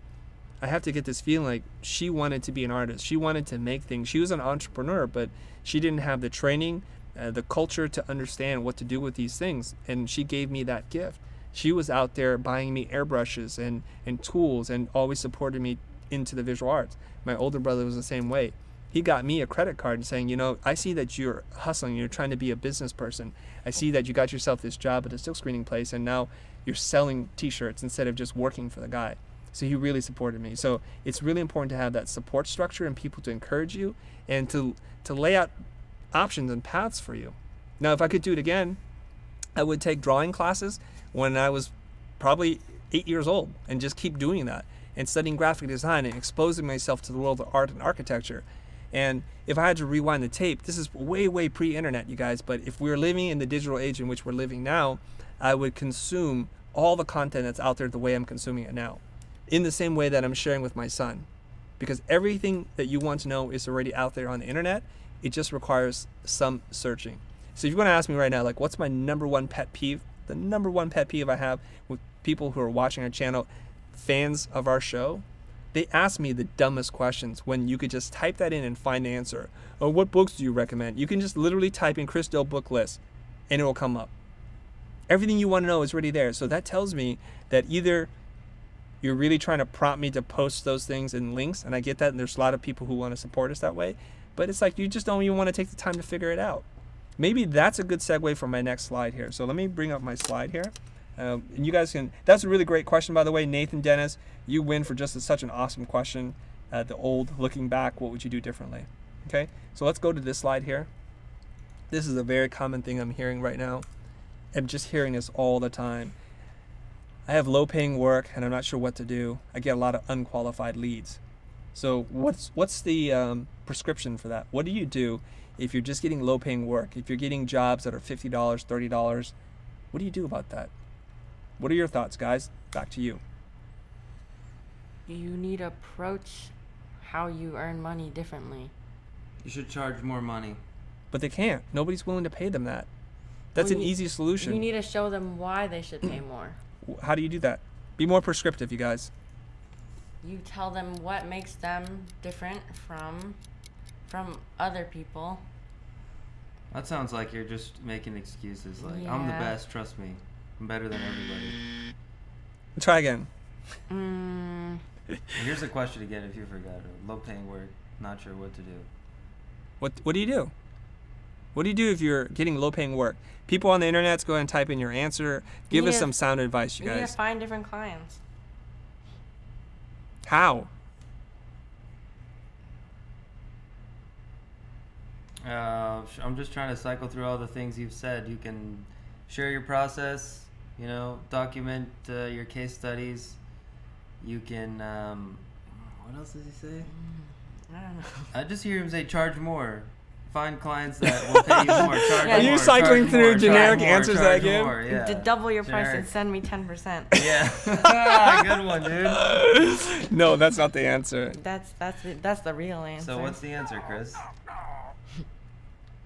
I have to get this feeling like she wanted to be an artist. She wanted to make things. She was an entrepreneur, but she didn't have the training, the culture to understand what to do with these things. And she gave me that gift. She was out there buying me airbrushes and tools and always supported me into the visual arts. My older brother was the same way. He got me a credit card and saying, I see that you're hustling. You're trying to be a business person. I see that you got yourself this job at a silk screening place and now you're selling t-shirts instead of just working for the guy. So he really supported me. So it's really important to have that support structure and people to encourage you and to lay out options and paths for you. Now, if I could do it again, I would take drawing classes when I was probably 8 years old and just keep doing that and studying graphic design and exposing myself to the world of art and architecture. And if I had to rewind the tape, this is way, way pre-internet, you guys, but if we're living in the digital age in which we're living now, I would consume all the content that's out there the way I'm consuming it now, in the same way that I'm sharing with my son. Because everything that you want to know is already out there on the internet. It just requires some searching. So if you're going to ask me right now, like, what's my number one pet peeve? The number one pet peeve I have with people who are watching our channel, fans of our show, They ask me the dumbest questions when you could just type that in and find the answer. Or what books do you recommend? You can just literally type in Chris Dill book list and it will come up. Everything you want to know is already there. So that tells me that either you're really trying to prompt me to post those things in links, and I get that, and there's a lot of people who want to support us that way, but it's like you just don't even want to take the time to figure it out. Maybe that's a good segue for my next slide here. So let me bring up my slide here. And you guys can, that's a really great question, by the way. Nathan Dennis, you win for just such an awesome question. The old, looking back, what would you do differently? Okay, so let's go to this slide here. This is a very common thing I'm hearing right now. I'm just hearing this all the time. I have low paying work and I'm not sure what to do. I get a lot of unqualified leads. So what's the prescription for that? What do you do if you're just getting low paying work? If you're getting jobs that are $50, $30, what do you do about that? What are your thoughts, guys? Back to you. You need to approach how you earn money differently. You should charge more money. But they can't. Nobody's willing to pay them that. That's Well, an easy solution. You need to show them why they should pay more. How do you do that? Be more prescriptive, you guys. You tell them what makes them different from other people. That sounds like you're just making excuses. Like, I'm the Yeah. best, trust me. I'm better than everybody. Try again. Mm, And here's the question again if you forgot. Low paying work, not sure what to do. What do you do? What do you do if you're getting low paying work? People on the internet, go ahead and type in your answer. Give You us need some to- sound advice, you you need to guys. find different clients. How? I'm just trying to cycle through all the things you've said. You can share your process, you know, document your case studies. You can, what else does he say? I don't know. I just hear him say charge more. Find clients that will pay you more. Charge Are you more, cycling charge through more, charge generic more, answers that I charge give? more, yeah. To double your price Generic. and send me 10%. Yeah. Good one, dude. No, that's not the answer. That's the real answer. So what's the answer, Chris?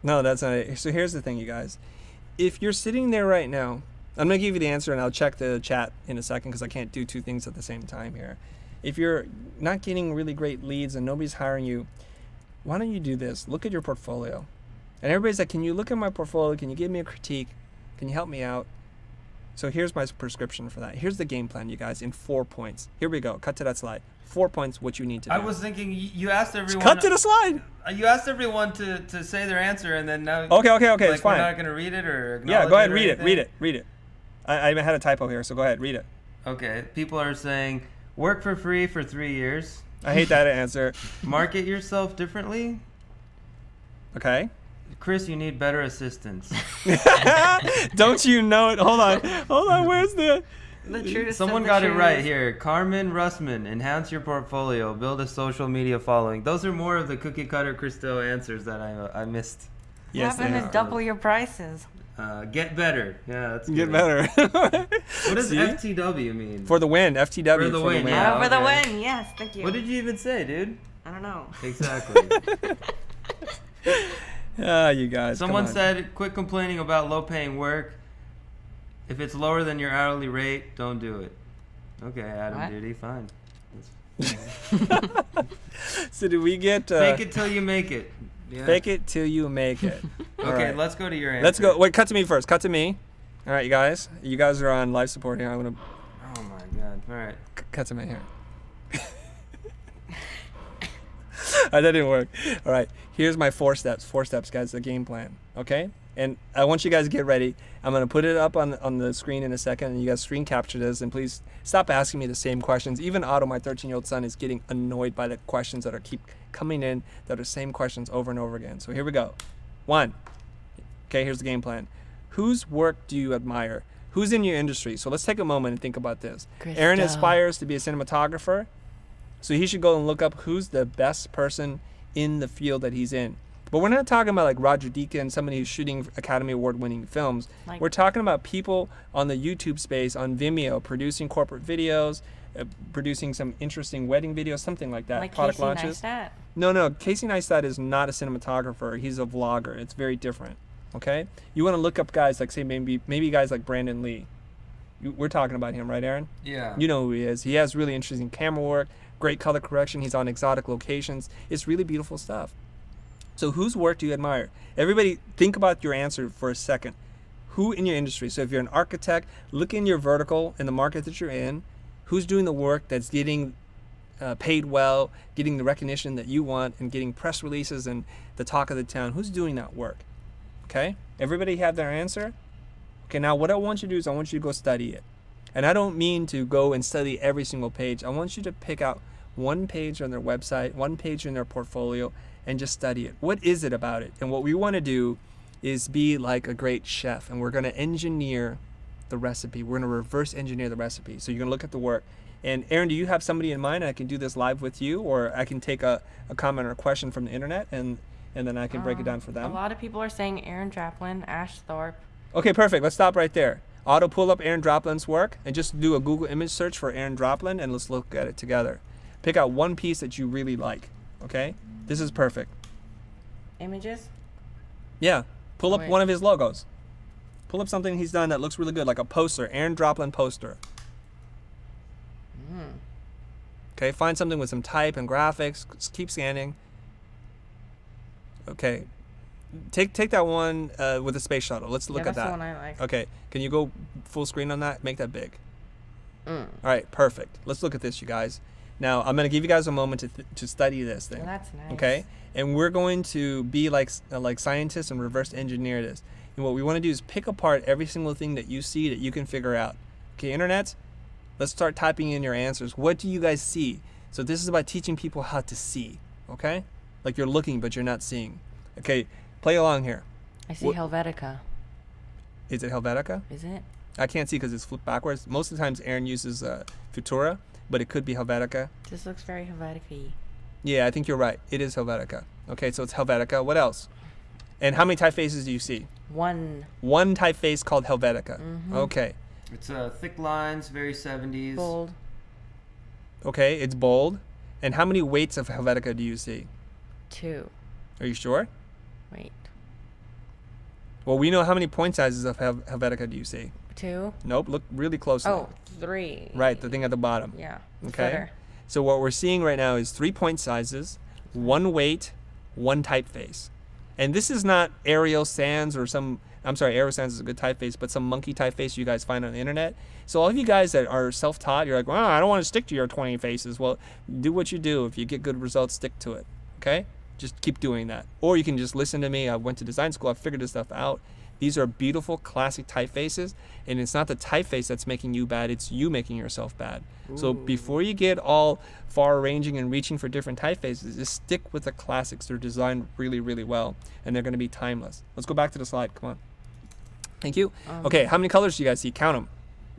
No, that's not it. So here's the thing, you guys. If you're sitting there right now, I'm going to give you the answer and I'll check the chat in a second because I can't do two things at the same time here. If you're not getting really great leads and nobody's hiring you, why don't you do this? Look at your portfolio. And everybody's like, can you look at my portfolio? Can you give me a critique? Can you help me out? So here's my prescription for that. Here's the game plan, you guys, in 4 points. Here we go. Cut to that slide. 4 points, what you need to do. I was thinking you asked everyone. Cut to the slide. You asked everyone to say their answer, and then now. Okay, like, it's fine. We're not gonna read it or. Yeah, go ahead, or read it. anything? Read it. I had a typo here, so go ahead, read it. Okay, people are saying work for free for 3 years. I hate that answer. Market yourself differently. Okay. Chris, you need better assistance. Don't you know it? Hold on. Where's the? The truth. Someone got it right here. Carmen Russman, enhance your portfolio, build a social media following. Those are more of the cookie cutter Chris Dill answers that I missed. Yes, What happened they to are. double your prices? Get better. Yeah, that's Get good. better. What does See? FTW mean? For the win, FTW. For the win, win. yeah. For the okay. win, yes, thank you. What did you even say, dude? I don't know. Exactly. You guys. Someone come on. said, quit complaining about low paying work. If it's lower than your hourly rate, don't do it. Okay, Adam What? Duty, fine. So do we get? Fake it till you make it. Yeah. Fake it till you make it. All Okay, right. let's go to your answer. Let's go. Wait, cut to me first. Cut to me. All right, you guys. You guys are on live support here. I'm gonna Oh my god. All right. cut to me here. That didn't work. All right, here's my 4 steps. 4 steps, guys. The game plan. Okay, and I want you guys to get ready. I'm gonna put it up on the screen in a second, and you guys screen capture this. And please stop asking me the same questions. Even Otto, my 13-year-old son, is getting annoyed by the questions that keep coming in that are same questions over and over again. So here we go. 1. Okay, here's the game plan. Whose work do you admire? Who's in your industry? So let's take a moment and think about this. Chris Aaron Dill. aspires to be a cinematographer. So he should go and look up who's the best person in the field that he's in. But we're not talking about like Roger Deakins, somebody who's shooting Academy Award winning films. Like- We're talking about people on the YouTube space, on Vimeo, producing corporate videos, producing some interesting wedding videos, something like that. Like Product Casey launches. Neistat. No, Casey Neistat is not a cinematographer. He's a vlogger. It's very different. Okay? You want to look up guys like, say, maybe guys like Brandon Lee. We're talking about him, right, Aaron? Yeah. You know who he is. He has really interesting camera work, great color correction. He's on exotic locations. It's really beautiful stuff. So whose work do you admire? Everybody think about your answer for a second. Who in your industry? So if you're an architect, look in your vertical in the market that you're in. Who's doing the work that's getting paid well, getting the recognition that you want, and getting press releases and the talk of the town? Who's doing that work? Okay? Everybody have their answer? Okay, now what I want you to do is I want you to go study it. And I don't mean to go and study every single page. I want you to pick out one page on their website, one page in their portfolio, and just study it. What is it about it? And what we want to do is be like a great chef, and we're going to engineer the recipe. We're going to reverse engineer the recipe. So you're going to look at the work. And Aaron, do you have somebody in mind? I can do this live with you, or I can take a comment or a question from the internet, and then I can break it down for A them. lot of people are saying Aaron Draplin, Ash Thorpe. Okay, perfect. Let's stop right there. Auto pull up Aaron Droplin's work and just do a Google image search for Aaron Droplin, and let's look at it together. Pick out one piece that you really like. Okay? This is perfect. Images? Yeah. Pull up Wait. one of his logos. Pull up something he's done that looks really good, like a poster, Aaron Droplin poster. Okay, find something with some type and graphics. Just keep scanning. Okay. Take that one with the space shuttle. Let's look Yeah, at that's that. the one I like. Okay. Can you go full screen on that? Make that big. Mm. All right, perfect. Let's look at this, you guys. Now, I'm going to give you guys a moment to study this thing. Well, that's nice. Okay? And we're going to be like scientists and reverse engineer this. And what we want to do is pick apart every single thing that you see that you can figure out. Okay, internet? Let's start typing in your answers. What do you guys see? So this is about teaching people how to see. Okay? Like you're looking, but you're not seeing. Okay, play along here. I see What- Helvetica. Is it Helvetica? Is it? I can't see because it's flipped backwards. Most of the times Aaron uses Futura, but it could be Helvetica. This looks very Helvetica-y. Yeah, I think you're right. It is Helvetica. Okay, so it's Helvetica. What else? And how many typefaces do you see? One. One typeface called Helvetica. Mhm. Okay. It's thick lines, very 70s. Bold. Okay, it's bold. And how many weights of Helvetica do you see? 2. Are you sure? Wait. Well, we know how many point sizes of Helvetica do you see? 2. Nope, look really closely. Oh, 3. Right, the thing at the bottom. Yeah. Okay. Footer. So what we're seeing right now is 3 point sizes, 1 weight, 1 typeface. And this is not Arial Sans or Arial Sans is a good typeface, but some monkey typeface you guys find on the internet. So all of you guys that are self-taught, you're like, well, I don't want to stick to your 20 faces. Well, do what you do. If you get good results, stick to it. Okay? Just keep doing that. Or you can just listen to me. I went to design school. I figured this stuff out. These are beautiful classic typefaces, and it's not the typeface that's making you bad, it's you making yourself bad. So before you get all far-ranging and reaching for different typefaces, just stick with the classics. They're designed really, really well, and they're going to be timeless. Let's go back to the slide. Come on. Thank you. Okay, how many colors do you guys see? Count them.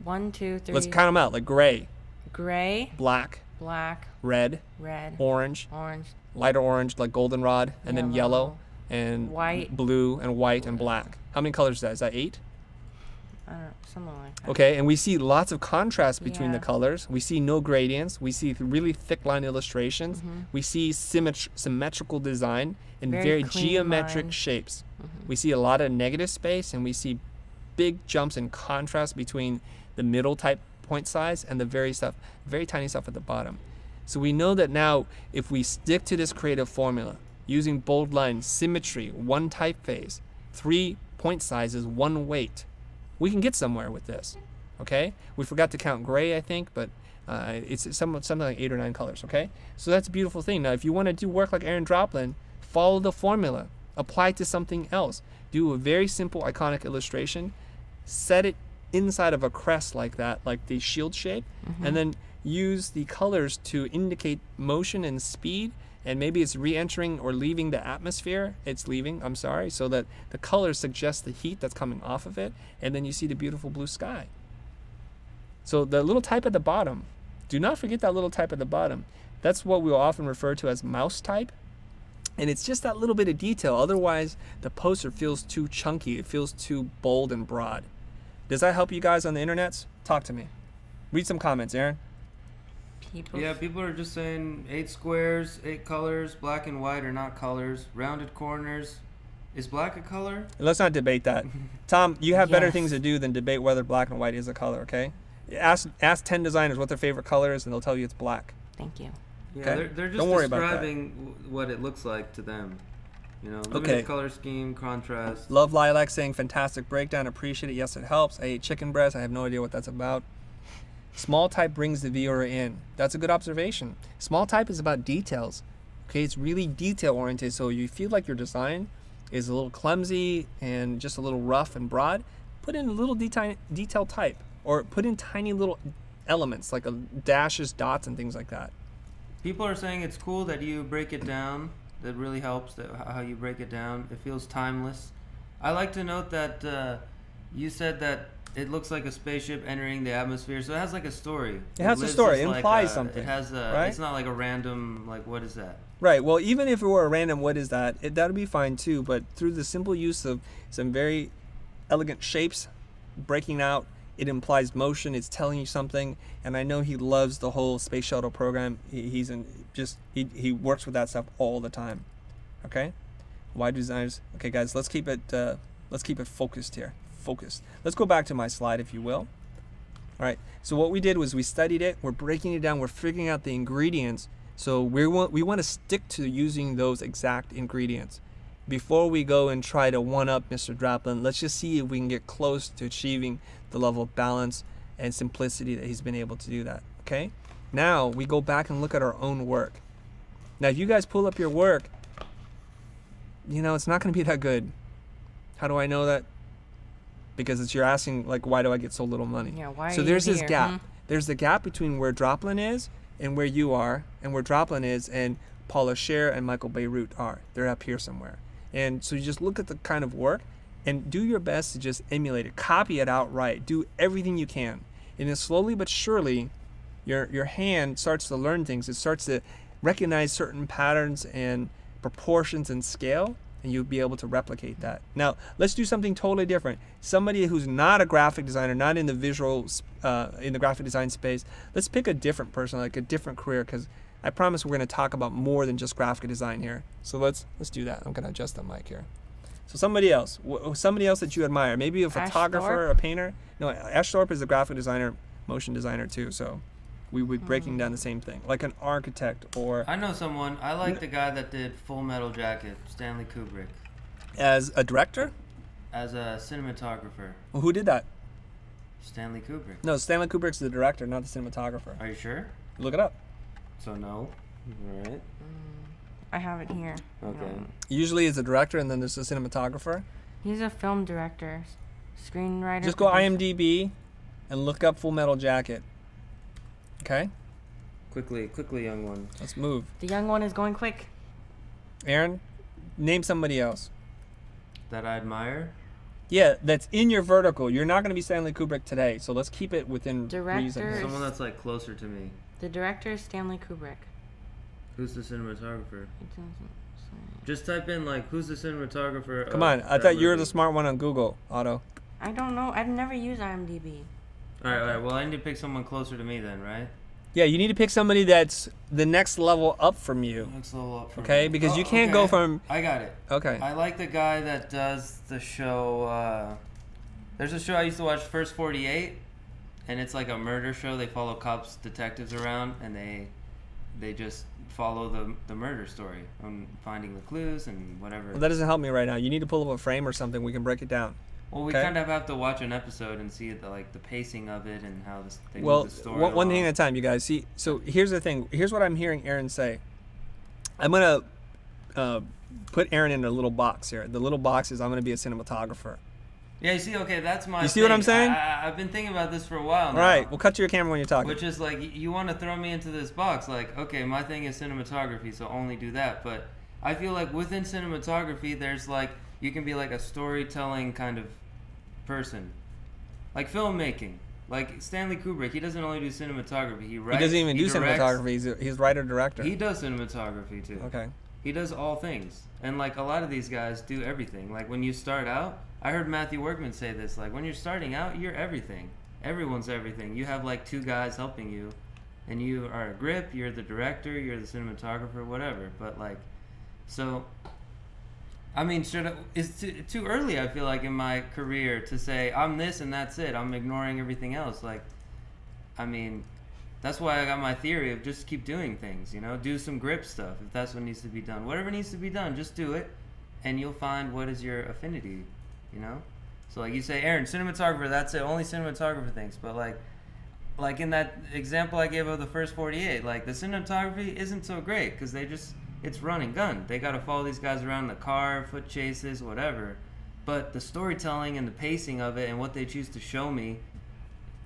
1, 2, 3. Let's count them out, like gray, Gray, black, black, red, red, orange, orange, lighter orange, like goldenrod, and then yellow, Yellow. and White. blue, and white, and black. How many colors is that? Is that 8? I don't know, something like that. Okay, and we see lots of contrast between the Yeah. colors. We see no gradients. We see really thick line illustrations. We see symmetrical design and Very very clean geometric lines. shapes. We see a lot of negative space, and we see big jumps in contrast between the middle type point size and the very tiny stuff at the bottom. So we know that now if we stick to this creative formula, using bold lines, symmetry, 1 typeface, 3 point sizes, 1 weight, we can get somewhere with this. Okay? We forgot to count gray, I think, but it's something like 8 or 9 colors. Okay? So that's a beautiful thing. Now, if you want to do work like Aaron Droplin, follow the formula. Apply it to something else. Do a very simple, iconic illustration. Set it inside of a crest like that, like the shield shape, and then use the colors to indicate motion and speed, and maybe it's re-entering or leaving the atmosphere. It's leaving, I'm sorry, so that the colors suggest the heat that's coming off of it, and then you see the beautiful blue sky. So the little type at the bottom, do not forget that little type at the bottom. That's what we'll often refer to as mouse type. And it's just that little bit of detail. Otherwise, the poster feels too chunky. It feels too bold and broad. Does that help you guys on the internets? Talk to me. Read some comments, Aaron. People. Yeah, people are just saying 8 squares, 8 colors, black and white are not colors, rounded corners. Is black a color? Let's not debate that. Tom, you have better Yes. things to do than debate whether black and white is a color, okay? Ask 10 designers what their favorite color is, and they'll tell you it's black. Thank you. Yeah, Okay? they're just Don't worry about that. describing what it looks like to them. You know, limited Okay. color scheme, contrast. Love Lilac saying fantastic breakdown. Appreciate it. Yes, it helps. I ate chicken breast. I have no idea what that's about. Small type brings the viewer in. That's a good observation. Small type is about details. Okay, it's really detail oriented. So you feel like your design is a little clumsy and just a little rough and broad. Put in a little detail type, or put in tiny little elements like dashes, dots, and things like that. People are saying it's cool that you break it down. That really helps. How you break it down. It feels timeless. I like to note that you said that it looks like a spaceship entering the atmosphere, so it has like a story. It has a lives story. as It like implies something, It has a. right? It's not like a random like what is that? Right. Well, even if it were a random, what is that? That'd be fine too. But through the simple use of some very elegant shapes, breaking out, it implies motion. It's telling you something. And I know he loves the whole space shuttle program. He works with that stuff all the time. Okay. Why designers? Okay, guys. Let's keep it focused here. Focused. Let's go back to my slide, if you will. All right. So what we did was we studied it. We're breaking it down. We're figuring out the ingredients. So we want to stick to using those exact ingredients. Before we go and try to one-up Mr. Draplin, let's just see if we can get close to achieving the level of balance and simplicity that he's been able to do that. Okay? Now we go back and look at our own work. Now if you guys pull up your work, it's not going to be that good. How do I know that? Because you're asking, like, why do I get so little money? Yeah, why So are there's you this here? gap. There's the gap between where Draplin is and where you are, and where Draplin is and Paula Scher and Michael Beirut are. They're up here somewhere. And so you just look at the kind of work and do your best to just emulate it. Copy it outright. Do everything you can. And then slowly but surely, your hand starts to learn things. It starts to recognize certain patterns and proportions and scale, and you'll be able to replicate that. Now, let's do something totally different. Somebody who's not a graphic designer, not in the in the graphic design space, let's pick a different person, like a different career, because I promise we're going to talk about more than just graphic design here. So let's do that. I'm going to adjust the mic here. So somebody else that you admire, maybe a Ash photographer, Thorpe? a painter. No, Ash Thorpe is a graphic designer, motion designer too. So we would breaking down the same thing, like an architect or I know someone. I like the guy that did Full Metal Jacket, Stanley Kubrick, as a director. as a cinematographer. Well, who did that? Stanley Kubrick. No, Stanley Kubrick's the director, not the cinematographer. Are you sure? Look it up. So no. All right. I have it here. Okay. Usually it's a director and then there's a cinematographer. He's a film director, screenwriter. Just go producer. IMDb and look up Full Metal Jacket. Okay? Quickly, young one. Let's move. The young one is going quick. Aaron, name somebody else. That I admire. Yeah, that's in your vertical. You're not going to be Stanley Kubrick today, so let's keep it within Director. reason. here. Someone that's like closer to me. The director is Stanley Kubrick. Who's the cinematographer? It doesn't say. Just type in like who's the cinematographer. Come of on, I that thought you were movie. the smart one on Google, Otto. I don't know. I've never used IMDb. All right. Well, I need to pick someone closer to me then, right? Yeah, you need to pick somebody that's the next level up from you. Next level up. From Okay, me. because Oh, you can't okay. go from. I got it. Okay. I like the guy that does the show. There's a show I used to watch, First 48, and it's like a murder show. They follow cops, detectives around, and they just follow the murder story on finding the clues and whatever. Well, that doesn't help me right now. You need to pull up a frame or something. We can break it down. Well, we okay. kind of have to watch an episode and see the pacing of it and how they Well, move the story. one thing along. at a time, you guys. See, so here's the thing. Here's what I'm hearing Aaron say. I'm gonna put Aaron in a little box here. The little box is I'm gonna be a cinematographer. Yeah, you see, okay, that's my. You see what I'm saying? I've been thinking about this for a while now. All right, we'll cut to your camera when you're talking. Which is like you want to throw me into this box, like okay, my thing is cinematography, so only do that. But I feel like within cinematography, there's like you can be like a storytelling kind of person, like filmmaking. Like Stanley Kubrick, he doesn't only do cinematography. He He writes. doesn't even do directs. cinematography. He's writer director. He does cinematography too. Okay. He does all things. And like a lot of these guys do everything. Like when you start out, I heard Matthew Workman say this, like when you're starting out, you're everything. Everyone's everything. You have like two guys helping you and you are a grip, you're the director, you're the cinematographer, whatever. But like, so, I mean, it's too early, I feel like, in my career to say I'm this and that's it. I'm ignoring everything else. Like, I mean, That's why I got my theory of just keep doing things, you know? Do some grip stuff if that's what needs to be done. Whatever needs to be done, just do it, and you'll find what is your affinity, you know? So like you say, Aaron, cinematographer, that's it, only cinematographer things. But like in that example I gave of the first 48, like the cinematography isn't so great because it's run and gun. They got to follow these guys around in the car, foot chases, whatever. But the storytelling and the pacing of it and what they choose to show me,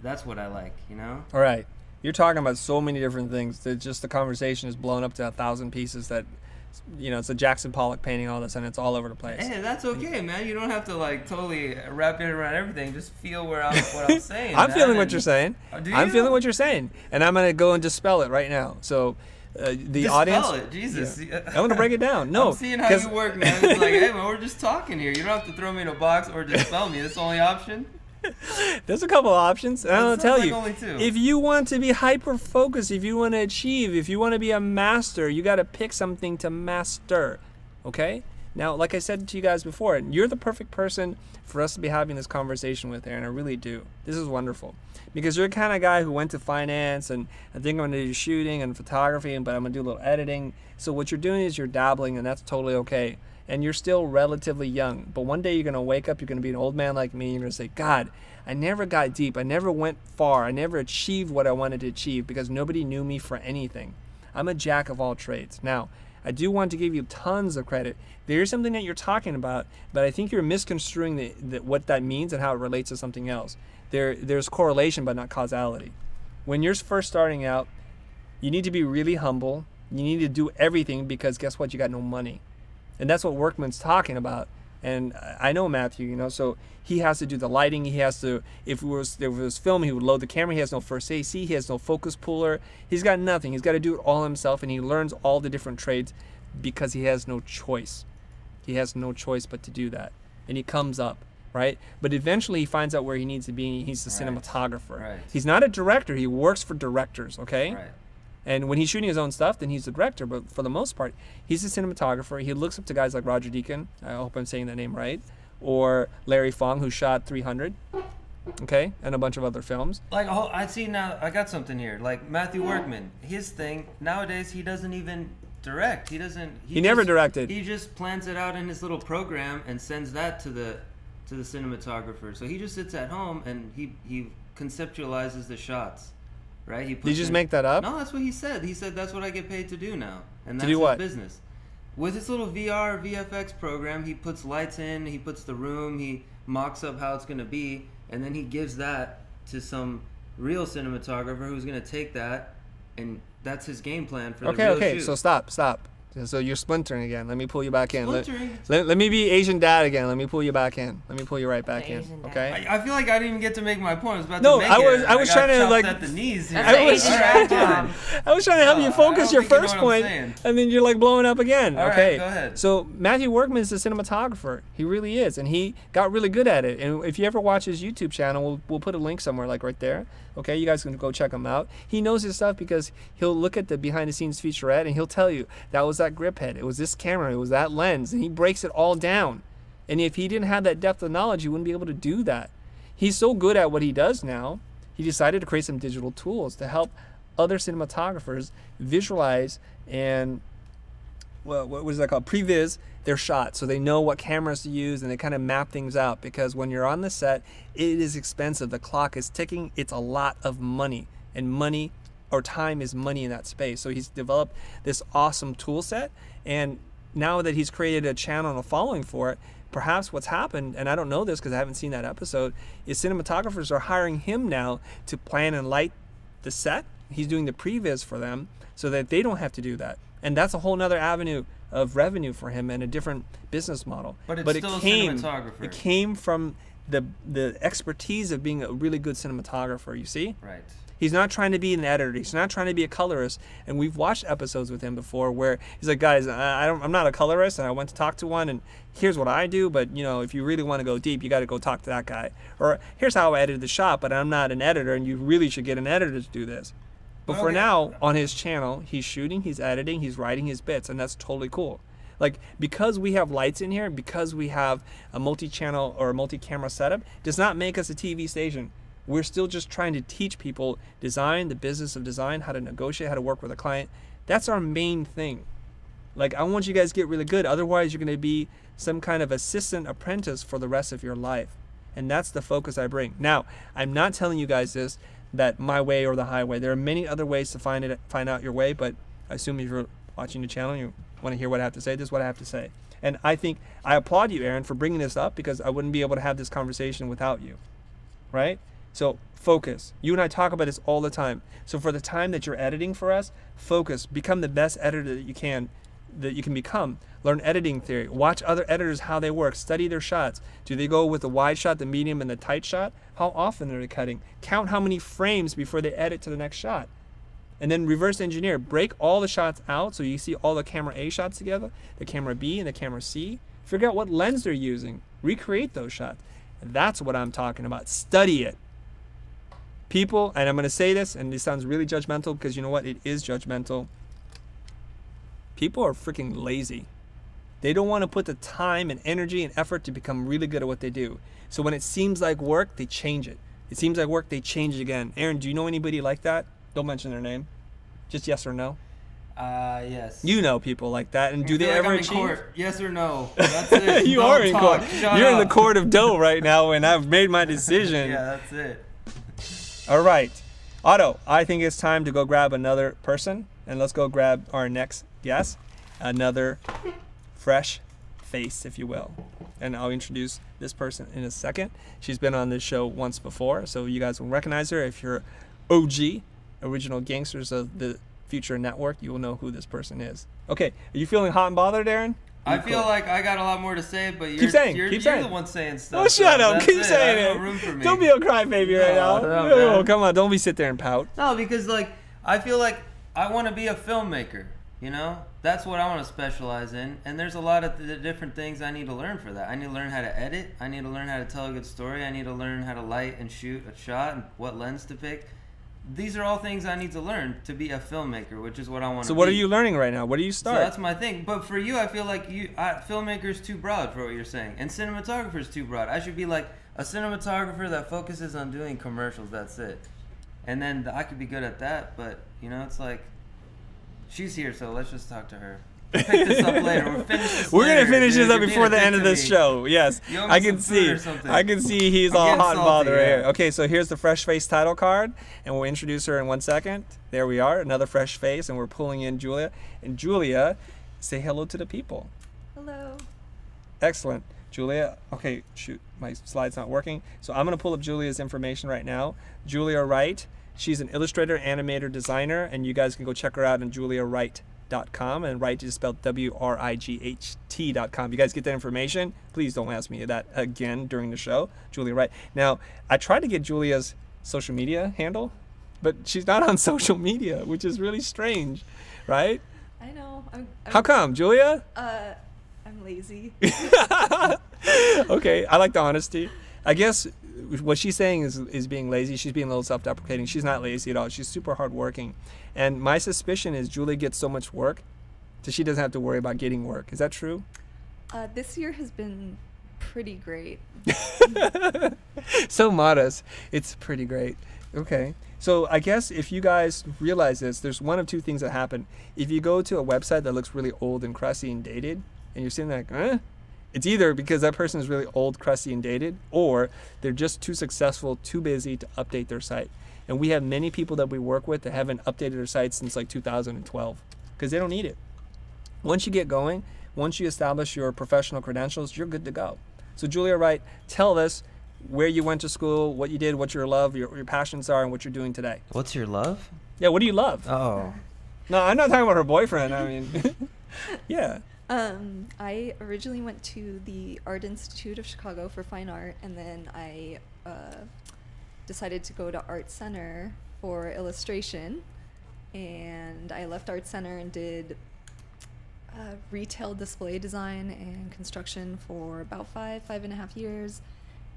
that's what I like, you know? All right. You're talking about so many different things that just the conversation is blown up to 1,000 pieces that, you know, it's a Jackson Pollock painting all of a sudden. It's all over the place. Hey, that's okay, man. You don't have to like totally wrap it around everything. Just feel what I'm saying. I'm man. feeling what you're saying. Do you? I'm feeling what you're saying. And I'm going to go and dispel it right now. So the Dispel audience... it, Jesus. Yeah. I'm going to break it down. No. I'm seeing how you work, man. It's like, hey, man, we're just talking here. You don't have to throw me in a box or dispel me. That's the only option. There's a couple options, and I'll tell you, only two. if you want to be hyper-focused, if you want to achieve, if you want to be a master, you got to pick something to master, okay? Now, like I said to you guys before, you're the perfect person for us to be having this conversation with, Aaron. I really do. This is wonderful. Because you're the kind of guy who went to finance, and I think I'm going to do shooting and photography, but I'm going to do a little editing. So what you're doing is you're dabbling, and that's totally okay. And you're still relatively young. But one day you're going to wake up, you're going to be an old man like me, and you're going to say, God, I never got deep. I never went far. I never achieved what I wanted to achieve because nobody knew me for anything. I'm a jack of all trades. Now, I do want to give you tons of credit. There is something that you're talking about, but I think you're misconstruing what that means and how it relates to something else. There's correlation, but not causality. When you're first starting out, you need to be really humble. You need to do everything because guess what? You got no money. And that's what Workman's talking about. And I know Matthew, you know, so he has to do the lighting. He has to, if there was film, he would load the camera. He has no first AC. He has no focus puller. He's got nothing. He's got to do it all himself. And he learns all the different trades because he has no choice. He has no choice but to do that. And he comes up, right? But eventually he finds out where he needs to be. And he's the cinematographer. Right. He's not a director. He works for directors, okay? Right. And when he's shooting his own stuff, then he's the director. But for the most part, he's a cinematographer. He looks up to guys like Roger Deakins. I hope I'm saying that name right. Or Larry Fong, who shot 300. Okay? And a bunch of other films. Like, oh, I see now. I got something here. Like Matthew Workman, his thing nowadays, he doesn't even direct. He doesn't. He never directed. He just plans it out in his little program and sends that to the cinematographer. So he just sits at home and he conceptualizes the shots. Right? Did you just make that up? No, that's what he said. He said that's what I get paid to do now, and that's do what? his business. With his little VR VFX program, he puts lights in, he puts the room, he mocks up how it's going to be, and then he gives that to some real cinematographer who's going to take that, and that's his game plan for the real shoot. So stop. So you're splintering again. Let me pull you back in. Splintering? Let me be Asian dad again. Let me pull you back in. Let me pull you right back The in. Asian dad. Okay? I feel like I didn't even get to make my point. I was about No, to make I was got trying to, chopped like- at the knees here. That's the I was- Asian All right, dad good. job. I was trying to help you I focus don't your think you know first what I'm point, saying. and then you're like blowing up again. All right, okay, go ahead. So Matthew Workman is a cinematographer. He really is, and he got really good at it. And if you ever watch his YouTube channel, we'll put a link somewhere, like right there. Okay, you guys can go check him out. He knows his stuff because he'll look at the behind-the-scenes featurette and he'll tell you that was that grip head, it was this camera, it was that lens, and he breaks it all down. And if he didn't have that depth of knowledge, he wouldn't be able to do that. He's so good at what he does now, he decided to create some digital tools to help other cinematographers visualize and what was that called? Previs their shots, so they know what cameras to use and they kind of map things out. Because when you're on the set, it is expensive. The clock is ticking. It's a lot of money, and money or time is money in that space. So he's developed this awesome tool set, and now that he's created a channel and a following for it, perhaps what's happened, and I don't know this because I haven't seen that episode, is cinematographers are hiring him now to plan and light the set. He's doing the previs for them so that they don't have to do that. And that's a whole nother avenue of revenue for him and a different business model. But it's still a cinematographer. It came from the expertise of being a really good cinematographer, you see? Right. He's not trying to be an editor. He's not trying to be a colorist. And we've watched episodes with him before where he's like, guys, I'm not a colorist, and I went to talk to one, and here's what I do. But, you know, if you really want to go deep, you got to go talk to that guy. Or here's how I edited the shot, but I'm not an editor, and you really should get an editor to do this. But for Okay. now, on his channel, he's shooting, he's editing, he's writing his bits, and that's totally cool. Like, because we have lights in here, because we have a multi-channel or a multi-camera setup, does not make us a TV station. We're still just trying to teach people design, the business of design, how to negotiate, how to work with a client. That's our main thing. Like, I want you guys to get really good. Otherwise, you're going to be some kind of assistant apprentice for the rest of your life. And that's the focus I bring. Now, I'm not telling you guys this, that my way or the highway. There are many other ways to find out your way, but I assume if you're watching the channel, you want to hear what I have to say. This is what I have to say. And I think I applaud you, Aaron, for bringing this up, because I wouldn't be able to have this conversation without you, right? So focus. You and I talk about this all the time. So for the time that you're editing for us, focus. Become the best editor that you can become. Learn editing theory. Watch other editors, how they work. Study their shots. Do they go with the wide shot, the medium, and the tight shot? How often are they cutting? Count how many frames before they edit to the next shot. And then reverse engineer. Break all the shots out so you see all the camera A shots together, the camera B and the camera C. Figure out what lens they're using. Recreate those shots. That's what I'm talking about. Study it. People, and I'm going to say this, and this sounds really judgmental, because you know what? It is judgmental. People are freaking lazy. They don't want to put the time and energy and effort to become really good at what they do. So when it seems like work, they change it. It seems like work, they change it again. Aaron, do you know anybody like that? Don't mention their name. Just yes or no. Yes. You know people like that, and do they like ever I'm in achieve? court. Yes or no? That's it. You Don't are in talk. court. Shut You're in the up. court of dough right now, and I've made my decision. Yeah, that's it. All right, Otto, I think it's time to go grab another person, and let's go grab our next guest, another fresh face, if you will. And I'll introduce this person in a second. She's been on this show once before, so you guys will recognize her. If you're OG, original gangsters of the Future Network, you will know who this person is. Okay, are you feeling hot and bothered, Aaron? I feel like I got a lot more to say, but you're, Keep saying, you're, keep you're saying. the one saying stuff. Oh, shut so up. that's Keep it. saying I have it. no room for me. Don't be a crybaby right now. No, Oh, man. come on. Don't be sit there and pout. No, because like I feel like I want to be a filmmaker. You know, that's what I want to specialize in. And there's a lot of different things I need to learn for that. I need to learn how to edit. I need to learn how to tell a good story. I need to learn how to light and shoot a shot and what lens to pick. These are all things I need to learn to be a filmmaker, which is what I want to be. So what are you learning right now? What do you So start? that's my thing. But for you, I feel like filmmaker's too broad for what you're saying. And cinematographer's too broad. I should be like a cinematographer that focuses on doing commercials. That's it. And then I could be good at that. But, you know, it's like, she's here, so let's just talk to her. We'll pick this up later. We'll finish this We're later, gonna finish dude. this up You're before being the a end of dick to this me. show. Yes, You owe me I can some food see. or something. I can see he's I'm all getting hot and salty, bothered right yeah. here. Okay, so here's the fresh face title card, and we'll introduce her in 1 second. There we are, another fresh face, and we're pulling in Julia. And Julia, say hello to the people. Hello. Excellent, Julia. Okay, shoot, my slide's not working. So I'm gonna pull up Julia's information right now. Julia Wright. She's an illustrator, animator, designer, and you guys can go check her out on juliawright.com, and Wright is spelled WRIGHT.com. You guys get that information? Please don't ask me that again during the show. Julia Wright. Now, I tried to get Julia's social media handle, but she's not on social media, which is really strange, right? I know. I'm How come, Julia? I'm lazy. Okay, I like the honesty. I guess what she's saying is being lazy. She's being a little self-deprecating. She's not lazy at all. She's super hardworking. And my suspicion is Julie gets so much work that she doesn't have to worry about getting work. Is that true? This year has been pretty great. So modest. It's pretty great. Okay. So I guess if you guys realize this, there's one of two things that happen. If you go to a website that looks really old and crusty and dated, and you're sitting there like, it's either because that person is really old, crusty, and dated, or they're just too successful, too busy to update their site. And we have many people that we work with that haven't updated their site since like 2012 because they don't need it. Once you get going, once you establish your professional credentials, you're good to go. So Julia Wright, tell us where you went to school, what you did, what your love, your passions are, and what you're doing today. What's your love? Yeah, what do you love? Oh. No, I'm not talking about her boyfriend. I mean, yeah. I originally went to the Art Institute of Chicago for fine art, and then I decided to go to Art Center for illustration. And I left Art Center and did retail display design and construction for about 5.5 years.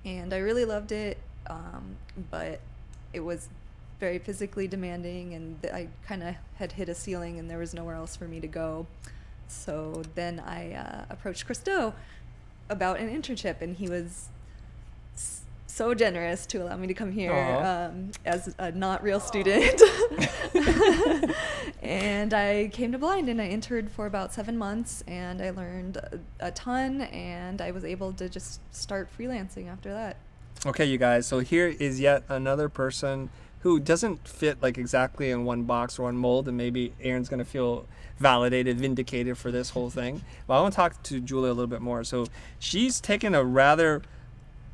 And I really loved it, but it was very physically demanding, and I kind of had hit a ceiling and there was nowhere else for me to go. So then I approached Christo about an internship, and he was so generous to allow me to come here Aw. as a not real student. And I came to Blind and I interned for about 7 months and I learned a ton and I was able to just start freelancing after that. Okay, you guys, so here is yet another person who doesn't fit like exactly in one box or one mold, and maybe Aaron's going to feel validated, vindicated for this whole thing. But I want to talk to Julia a little bit more. So she's taken a rather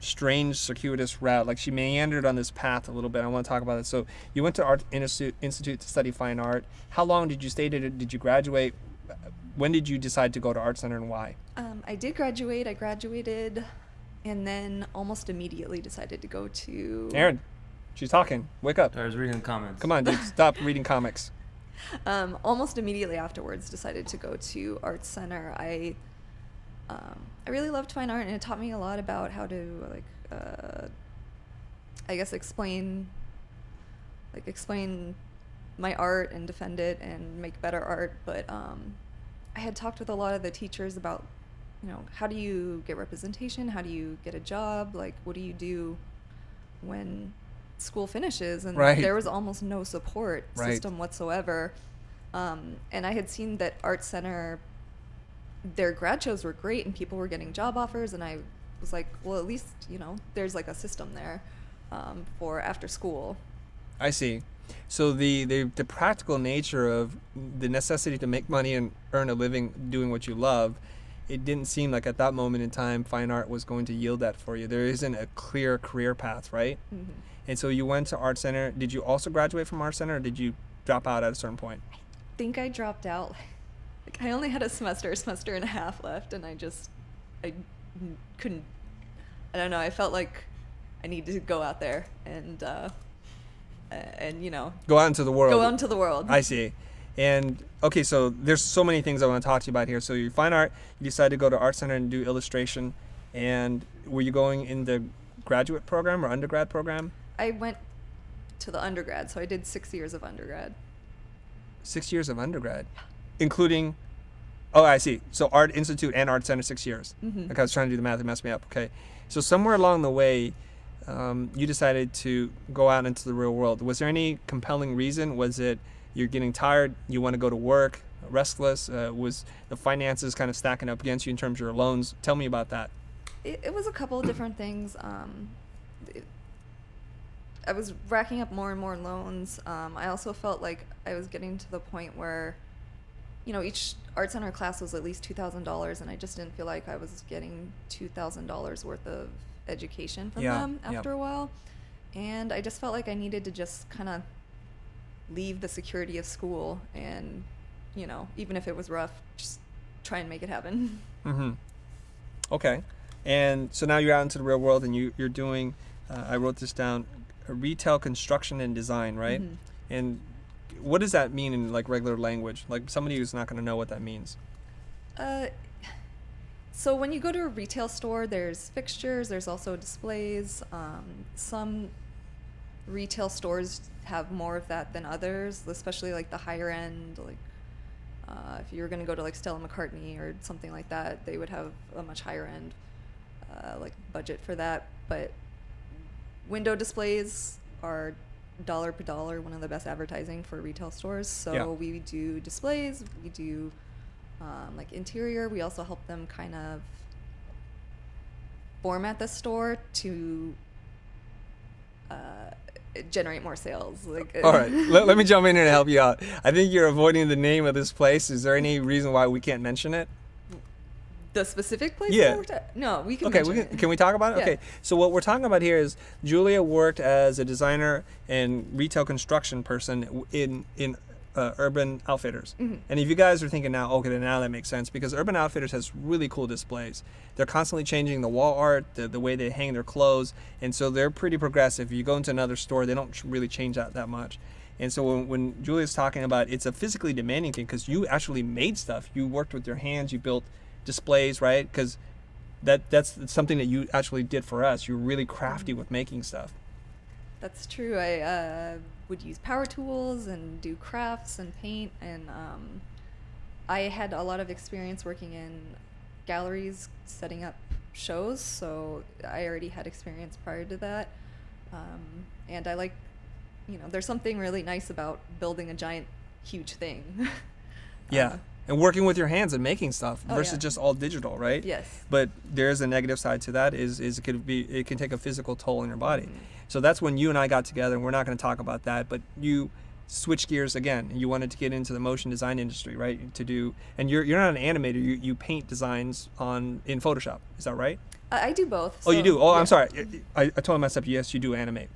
strange, circuitous route. Like she meandered on this path a little bit. I want to talk about it. So you went to Art Institute to study fine art. How long did you stay? Did you graduate? When did you decide to go to Art Center and why? I did graduate. I graduated and then almost immediately decided to go to... Aaron, she's talking. Wake up. I was reading the comments. Come on, dude. Stop reading comics. Almost immediately afterwards decided to go to Art Center. I really loved fine art, and it taught me a lot about how to I guess explain my art and defend it and make better art. But I had talked with a lot of the teachers about, how do you get representation? How do you get a job? Like, what do you do when school finishes? And Right. there was almost no support Right. system whatsoever. And I had seen that Art Center, their grad shows were great and people were getting job offers. And I was like, well, at least, there's like a system there for after school. I see. So the practical nature of the necessity to make money and earn a living doing what you love, it didn't seem like at that moment in time fine art was going to yield that for you. There isn't a clear career path, right? Mm-hmm. And so you went to Art Center. Did you also graduate from Art Center, or did you drop out at a certain point? I think I dropped out. Like I only had a semester and a half left, and I couldn't. I don't know. I felt like I needed to go out there and Go out into the world. go out into the world. I see. And okay, so there's so many things I want to talk to you about here. So you fine art, you decided to go to Art Center and do illustration. And were you going in the graduate program or undergrad program? I went to the undergrad, so I did 6 years of undergrad. 6 years of undergrad, including, oh, I see. So Art Institute and Art Center, 6 years. Mhm. Okay, I was trying to do the math, it messed me up. Okay. So somewhere along the way, you decided to go out into the real world. Was there any compelling reason? Was it you're getting tired, you want to go to work, restless? Was the finances kind of stacking up against you in terms of your loans? Tell me about that. It was a couple of different things. I was racking up more and more loans. I also felt like I was getting to the point where, each Art Center class was at least $2,000, and I just didn't feel like I was getting $2,000 worth of education from Yeah, them yeah. after a while. And I just felt like I needed to just kind of leave the security of school and, even if it was rough, just try and make it happen. Mm-hmm. Okay. And so now you're out into the real world and you're doing, I wrote this down, retail construction and design, right? Mhm. And what does that mean in like regular language? Like somebody who's not going to know what that means. So when you go to a retail store, there's fixtures, there's also displays. Some retail stores have more of that than others, especially like the higher end, like if you were going to go to like Stella McCartney or something like that, they would have a much higher end like budget for that. But window displays are dollar per dollar, one of the best advertising for retail stores. So Yeah. we do displays, we do like interior. We also help them kind of format the store to generate more sales. Like, All right, let me jump in here to help you out. I think you're avoiding the name of this place. Is there any reason why we can't mention it? the specific place. Yeah. I worked at? No, we can. Okay, mention it. can we talk about it? Yeah. Okay, so what we're talking about here is Julia worked as a designer and retail construction person in Urban Outfitters. Mhm. And if you guys are thinking now, okay, then now that makes sense because Urban Outfitters has really cool displays. They're constantly changing the wall art, the way they hang their clothes, and so they're pretty progressive. If you go into another store, they don't really change that much. And so when Julia's talking about it's a physically demanding thing because you actually made stuff. You worked with your hands. You built displays, right? Because that's something that you actually did for us. You're really crafty with making stuff. That's true. I would use power tools and do crafts and paint, and I had a lot of experience working in galleries, setting up shows, so I already had experience prior to that. And I like, there's something really nice about building a giant, huge thing. Yeah. And working with your hands and making stuff Oh, versus yeah. just all digital, right? Yes. But there's a negative side to that is it can take a physical toll on your body. Mhm. So that's when you and I got together, and we're not going to talk about that, but you switch gears again. You wanted to get into the motion design industry, right? And you're not an animator, you paint designs in Photoshop. Is that right? I do both. Oh, you do? Oh, yeah. I'm sorry. I totally messed up. Yes, you do animate.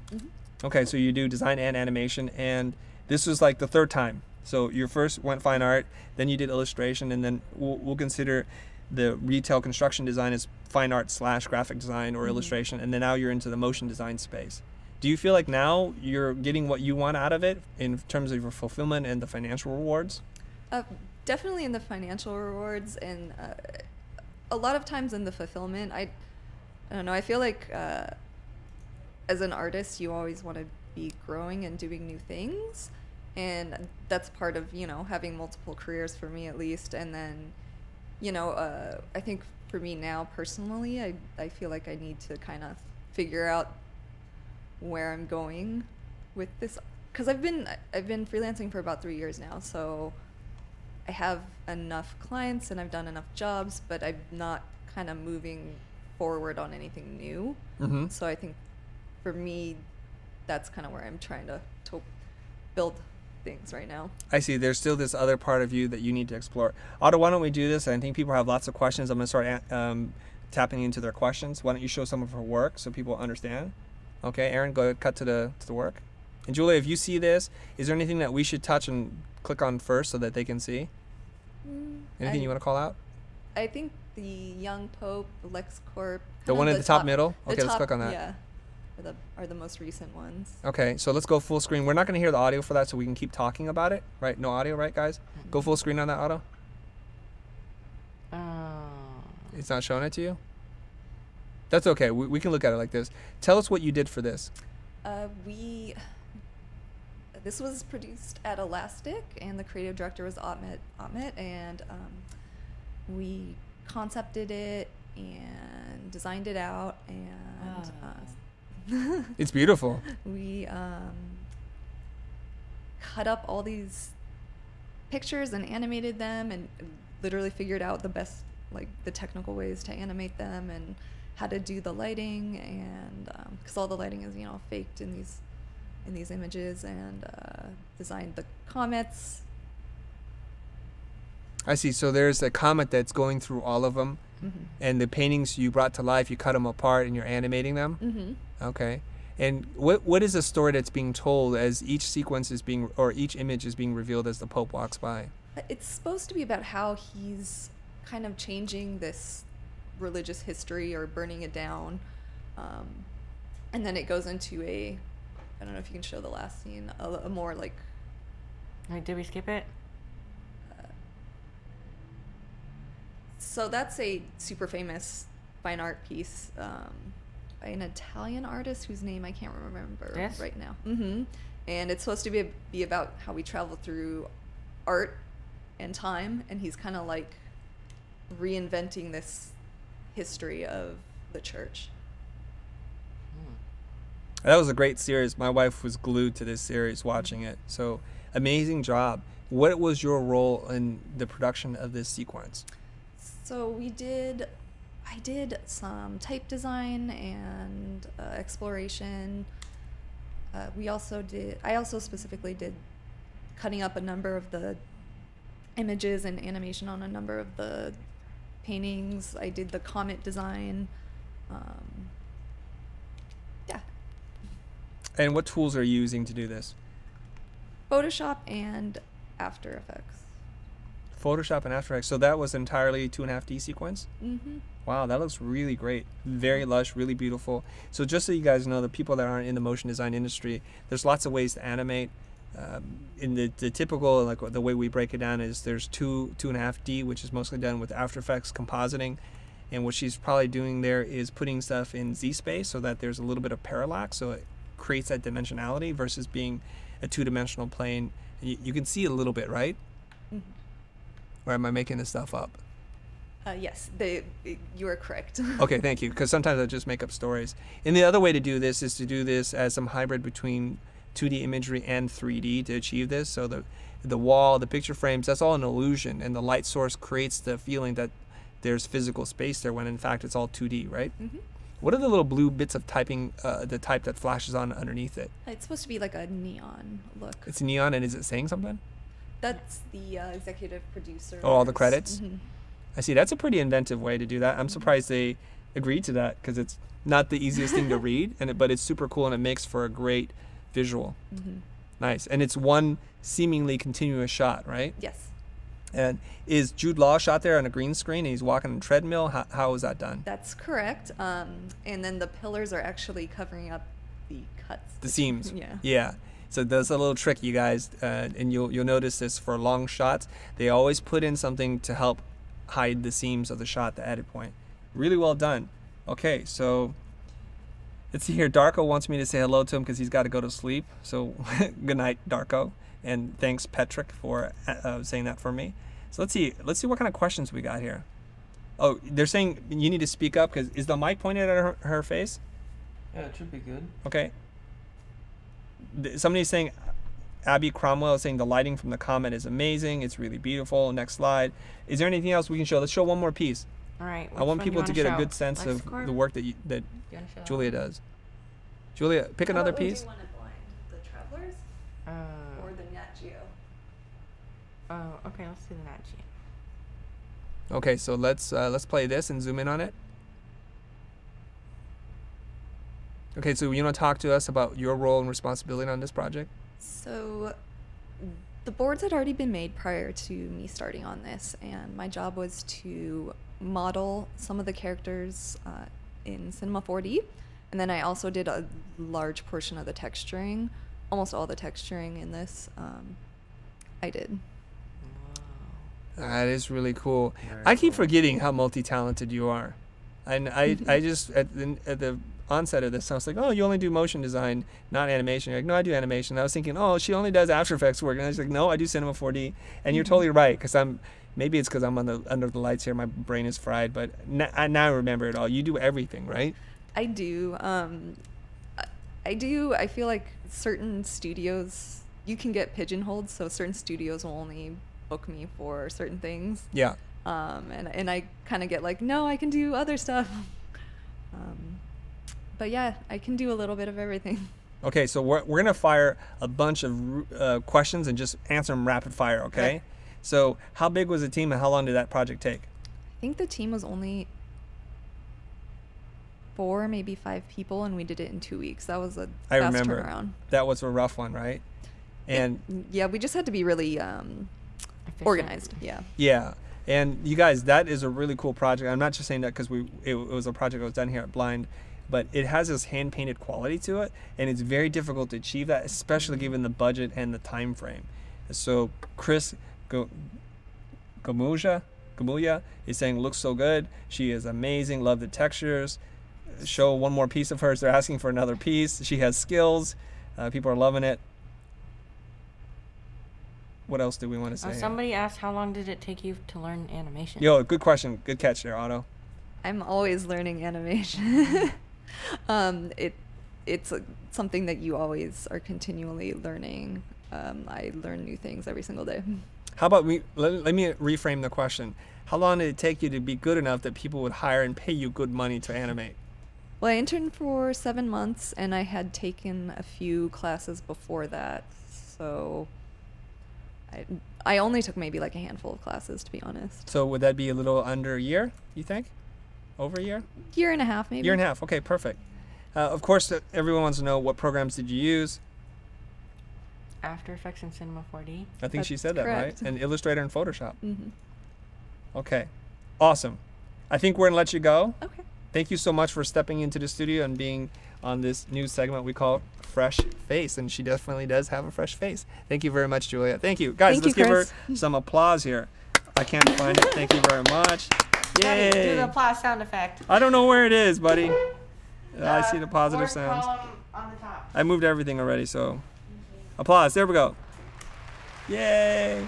Mhm. Okay, so you do design and animation, and this was like the third time. So you first went fine art, then you did illustration, and then we'll consider the retail construction design as fine art / graphic design or Mhm. illustration, and then now you're into the motion design space. Do you feel like now you're getting what you want out of it in terms of your fulfillment and the financial rewards? Definitely in the financial rewards, and a lot of times in the fulfillment. I don't know. I feel like as an artist, you always want to be growing and doing new things, and that's part of having multiple careers for me at least. And then I think for me now personally, I feel like I need to kind of figure out where I'm going with this, because I've been freelancing for about 3 years now, so I have enough clients and I've done enough jobs, but I'm not kind of moving forward on anything new. Mm-hmm. So I think for me, that's kind of where I'm trying to build things right now. I see. There's still this other part of you that you need to explore. Otto, why don't we do this? I think people have lots of questions. I'm going to start tapping into their questions. Why don't you show some of her work so people understand? Okay, Aaron, go ahead, cut to the work. And Julia, if you see this, is there anything that we should touch and click on first so that they can see? Anything you want to call out? I think the Young Pope, the LexCorp. The one at the top middle? the Okay, let's top- click on that. Yeah, are the most recent ones. Okay, so let's go full screen. We're not going to hear the audio for that, so we can keep talking about it, right? No audio, right, guys? Go full screen on that, Otto. Oh. It's not showing it to you? That's okay. We can look at it like this. Tell us what you did for this. This was produced at Elastic, and the creative director was Ahmet, and we concepted it and designed it out, and It's beautiful. we cut up all these pictures and animated them, and literally figured out the technical ways to animate them and how to do the lighting, and because all the lighting is faked in these images, and designed the comets. I see. So there's a comet that's going through all of them, Mm-hmm. and the paintings you brought to life, you cut them apart and you're animating them? Mm-hmm. Okay. And what is the story that's being told as each sequence is or each image is being revealed as the Pope walks by? It's supposed to be about how he's kind of changing this religious history or burning it down. And then it goes into I don't know if you can show the last scene, a more like... Wait, did we skip it? So that's a super famous fine art piece by an Italian artist whose name I can't remember Yes? right now. Mm-hmm. And it's supposed to be about how we travel through art and time, and he's kind of like reinventing this history of the church. That was a great series. My wife was glued to this series watching it. So amazing job. What was your role in the production of this sequence? So I did some type design and exploration. I also specifically did cutting up a number of the images and animation on a number of the paintings. I did the comet design. Yeah. And what tools are you using to do this? Photoshop and After Effects. Photoshop and After Effects. So that was entirely 2.5D sequence? Mm-hmm. Wow, that looks really great. Very lush, really beautiful. So just so you guys know, the people that aren't in the motion design industry, there's lots of ways to animate. In the typical, like the way we break it down is there's 2.5D, which is mostly done with After Effects compositing. And what she's probably doing there is putting stuff in Z space so that there's a little bit of parallax, so it creates that dimensionality versus being a two-dimensional plane. You can see it a little bit, right? Mm-hmm. Or am I making this stuff up? Yes, you are correct. Okay, thank you. Because sometimes I just make up stories. And the other way to do this is to do this as some hybrid between 2D imagery and 3D to achieve this. So the wall, the picture frames, that's all an illusion, and the light source creates the feeling that there's physical space there when in fact it's all 2D, right? Hmm. What are the little blue bits of typing, the type that flashes on underneath it? It's supposed to be like a neon look. It's neon, and is it saying something? That's the executive producer. Oh, all the credits? Hmm. I see. That's a pretty inventive way to do that. I'm surprised they agreed to that because it's not the easiest thing to read, but it's super cool and it makes for a great visual. Hmm. Nice. And it's one seemingly continuous shot, right? Yes, And is Jude Law shot there on a green screen and he's walking on a treadmill? How is that done? that's correct. And then the pillars are actually covering up the cuts. The seams. Yeah. Yeah. So that's a little trick, you guys, and you'll notice this for long shots. They always put in something to help hide the seams of the shot, the edit point. Really well done. Okay, so let's see here. Darko wants me to say hello to him because he's got to go to sleep. So good night, Darko, and thanks Patrick for saying that for me. So let's see what kind of questions we got here. Oh, they're saying you need to speak up because is the mic pointed at her face? Yeah, it should be good. Okay. Somebody's saying, Abby Cromwell is saying the lighting from the comet is amazing. It's really beautiful. Next slide. Is there anything else we can show? Let's show one more piece. All right. I want people to get a good sense of LexCorp? the work that You wanna show Julia does. Julia, pick another piece. The Travelers Uh, the Nat Geo? oh, okay. Let's do the Nat Geo. Okay, so let's play this and zoom in on it. Okay, so you want to talk to us about your role and responsibility on this project? So the boards had already been made prior to me starting on this, and my job was to model some of the characters in Cinema 4D, and then I also did a large portion of the texturing, almost all the texturing in this. I did. That is really cool. Very I keep cool. forgetting how multi-talented you are. And I just, at the onset of this, I was like, oh, you only do motion design, not animation. You're like, no, I do animation. I was thinking, oh, she only does After Effects work. And I was like, no, I do Cinema 4D. And you're totally right, because maybe it's because I'm under the lights here. My brain is fried, but now I remember it all. You do everything, right? I do. I feel like certain studios, you can get pigeonholed, so certain studios will only book me for certain things. Yeah. And I kind of get like, no, I can do other stuff. But yeah, I can do a little bit of everything. Okay, so we're going to fire a bunch of questions and just answer them rapid fire, okay? Okay. So how big was the team and how long did that project take? I think the team was only 4, maybe 5 people, and we did it in 2 weeks. That was a I fast remember. turnaround. That was a rough one, right? And Yeah, we just had to be really Efficient. organized. Yeah. yeah, and you guys, that is a really cool project. I'm not just saying that because it was a project that was done here at Blind, but it has this hand-painted quality to it, and it's very difficult to achieve that, especially given the budget and the time frame. So Chris Gamulia is saying, looks so good. She is amazing. Love the textures. Show one more piece of hers. They're asking for another piece. She has skills. People are loving it. What else do we want to say? Somebody asked, how long did it take you to learn animation? Yo, good question. Good catch there, Otto. I'm always learning animation. It's something that you always are continually learning. I learn new things every single day. How about let me reframe the question. How long did it take you to be good enough that people would hire and pay you good money to animate? Well, I interned for 7 months, and I had taken a few classes before that, so I only took maybe like a handful of classes, to be honest. So would that be a little under a year, you think? Over a year? Year and a half, maybe. Year and a half. Okay, perfect. Of course, everyone wants to know what programs did you use. After Effects and Cinema 4D. I think she That's said that, correct. right? And Illustrator and Photoshop. Mm-hmm. Okay, awesome. I think we're going to let you go. Okay. Thank you so much for stepping into the studio and being on this new segment we call Fresh Face. And she definitely does have a fresh face. Thank you very much, Julia. Thank you. Guys, Thank let's you, give her Chris. some applause here. I can't find it. Thank you very much. Daddy, do the Yay. applause sound effect. I don't know where it is, buddy. I see the positive fourth sounds. column on the top. I moved everything already, so applause. There we go. Yay.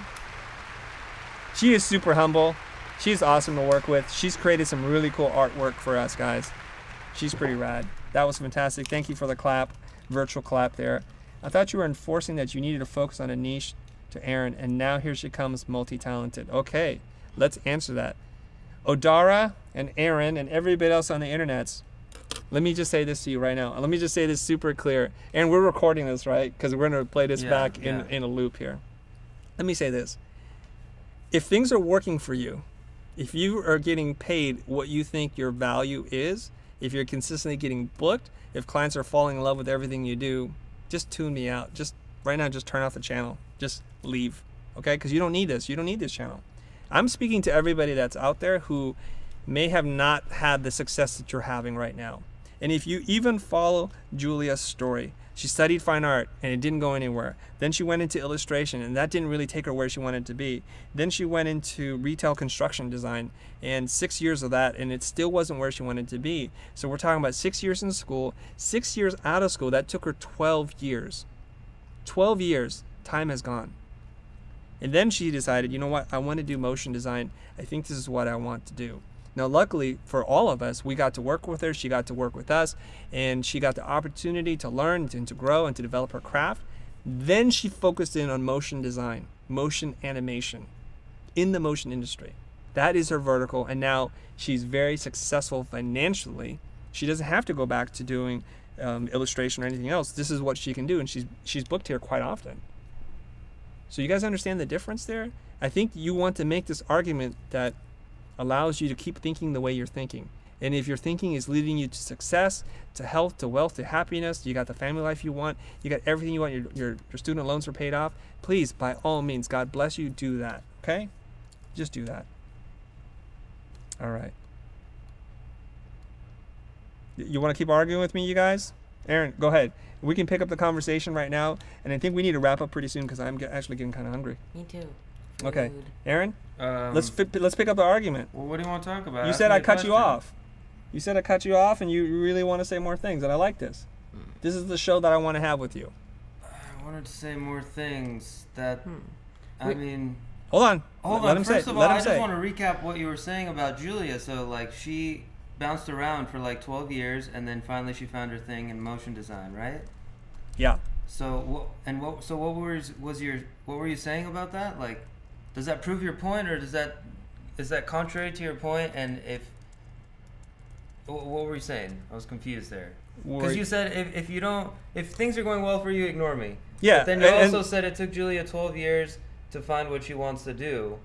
She is super humble. She's awesome to work with. She's created some really cool artwork for us guys. She's pretty rad. That was fantastic. Thank you for the clap, virtual clap there. I thought you were enforcing that you needed to focus on a niche to Aaron, and now here she comes, multi-talented. Okay, let's answer that. Odara and Aaron and everybody else on the internets, let me just say this to you right now. Let me just say this super clear. And we're recording this, right? Because we're going to play this back in a loop here. Let me say this. If things are working for you, if you are getting paid what you think your value is, if you're consistently getting booked, if clients are falling in love with everything you do, just tune me out. Just right now, just turn off the channel. Just leave, okay? Because you don't need this. You don't need this channel. I'm speaking to everybody that's out there who may have not had the success that you're having right now. And if you even follow Julia's story, she studied fine art and it didn't go anywhere. Then she went into illustration and that didn't really take her where she wanted to be. Then she went into retail construction design and 6 years of that, and it still wasn't where she wanted to be. So we're talking about 6 years in school, 6 years out of school. That took her 12 years. 12 years, time has gone. And then she decided, you know what, I want to do motion design. I think this is what I want to do. Now, luckily for all of us, we got to work with her, she got to work with us, and she got the opportunity to learn and to grow and to develop her craft. Then she focused in on motion design, motion animation in the motion industry. That is her vertical, and now she's very successful financially. She doesn't have to go back to doing illustration or anything else. This is what she can do, and she's booked here quite often. So you guys understand the difference there? I think you want to make this argument that allows you to keep thinking the way you're thinking. And if your thinking is leading you to success, to health, to wealth, to happiness, you got the family life you want, you got everything you want, your student loans are paid off, please, by all means, God bless you, do that, okay? Just do that. All right. You want to keep arguing with me, you guys? Aaron, go ahead. We can pick up the conversation right now, and I think we need to wrap up pretty soon because I'm actually getting kind of hungry. Me too. Okay, Food. Aaron, let's pick up the argument. Well, what do you want to talk about? You Ask said me I a cut you question. off. You said I cut you off, and you really want to say more things, and I like this. This is the show that I want to have with you. I wanted to say more things that, I Wait. mean... Hold on. Hold Let on. him First say. of all, Let him I say. just want to recap what you were saying about Julia. So, like, she bounced around for like 12 years, and then finally she found her thing in motion design, right? Yeah. So, what were you saying about that? Like, does that prove your point, or is that contrary to your point? And what were you saying? I was confused there. Because you said if things are going well for you, ignore me. Yeah. But then you and- also said it took Julia 12 years to find what she wants to do.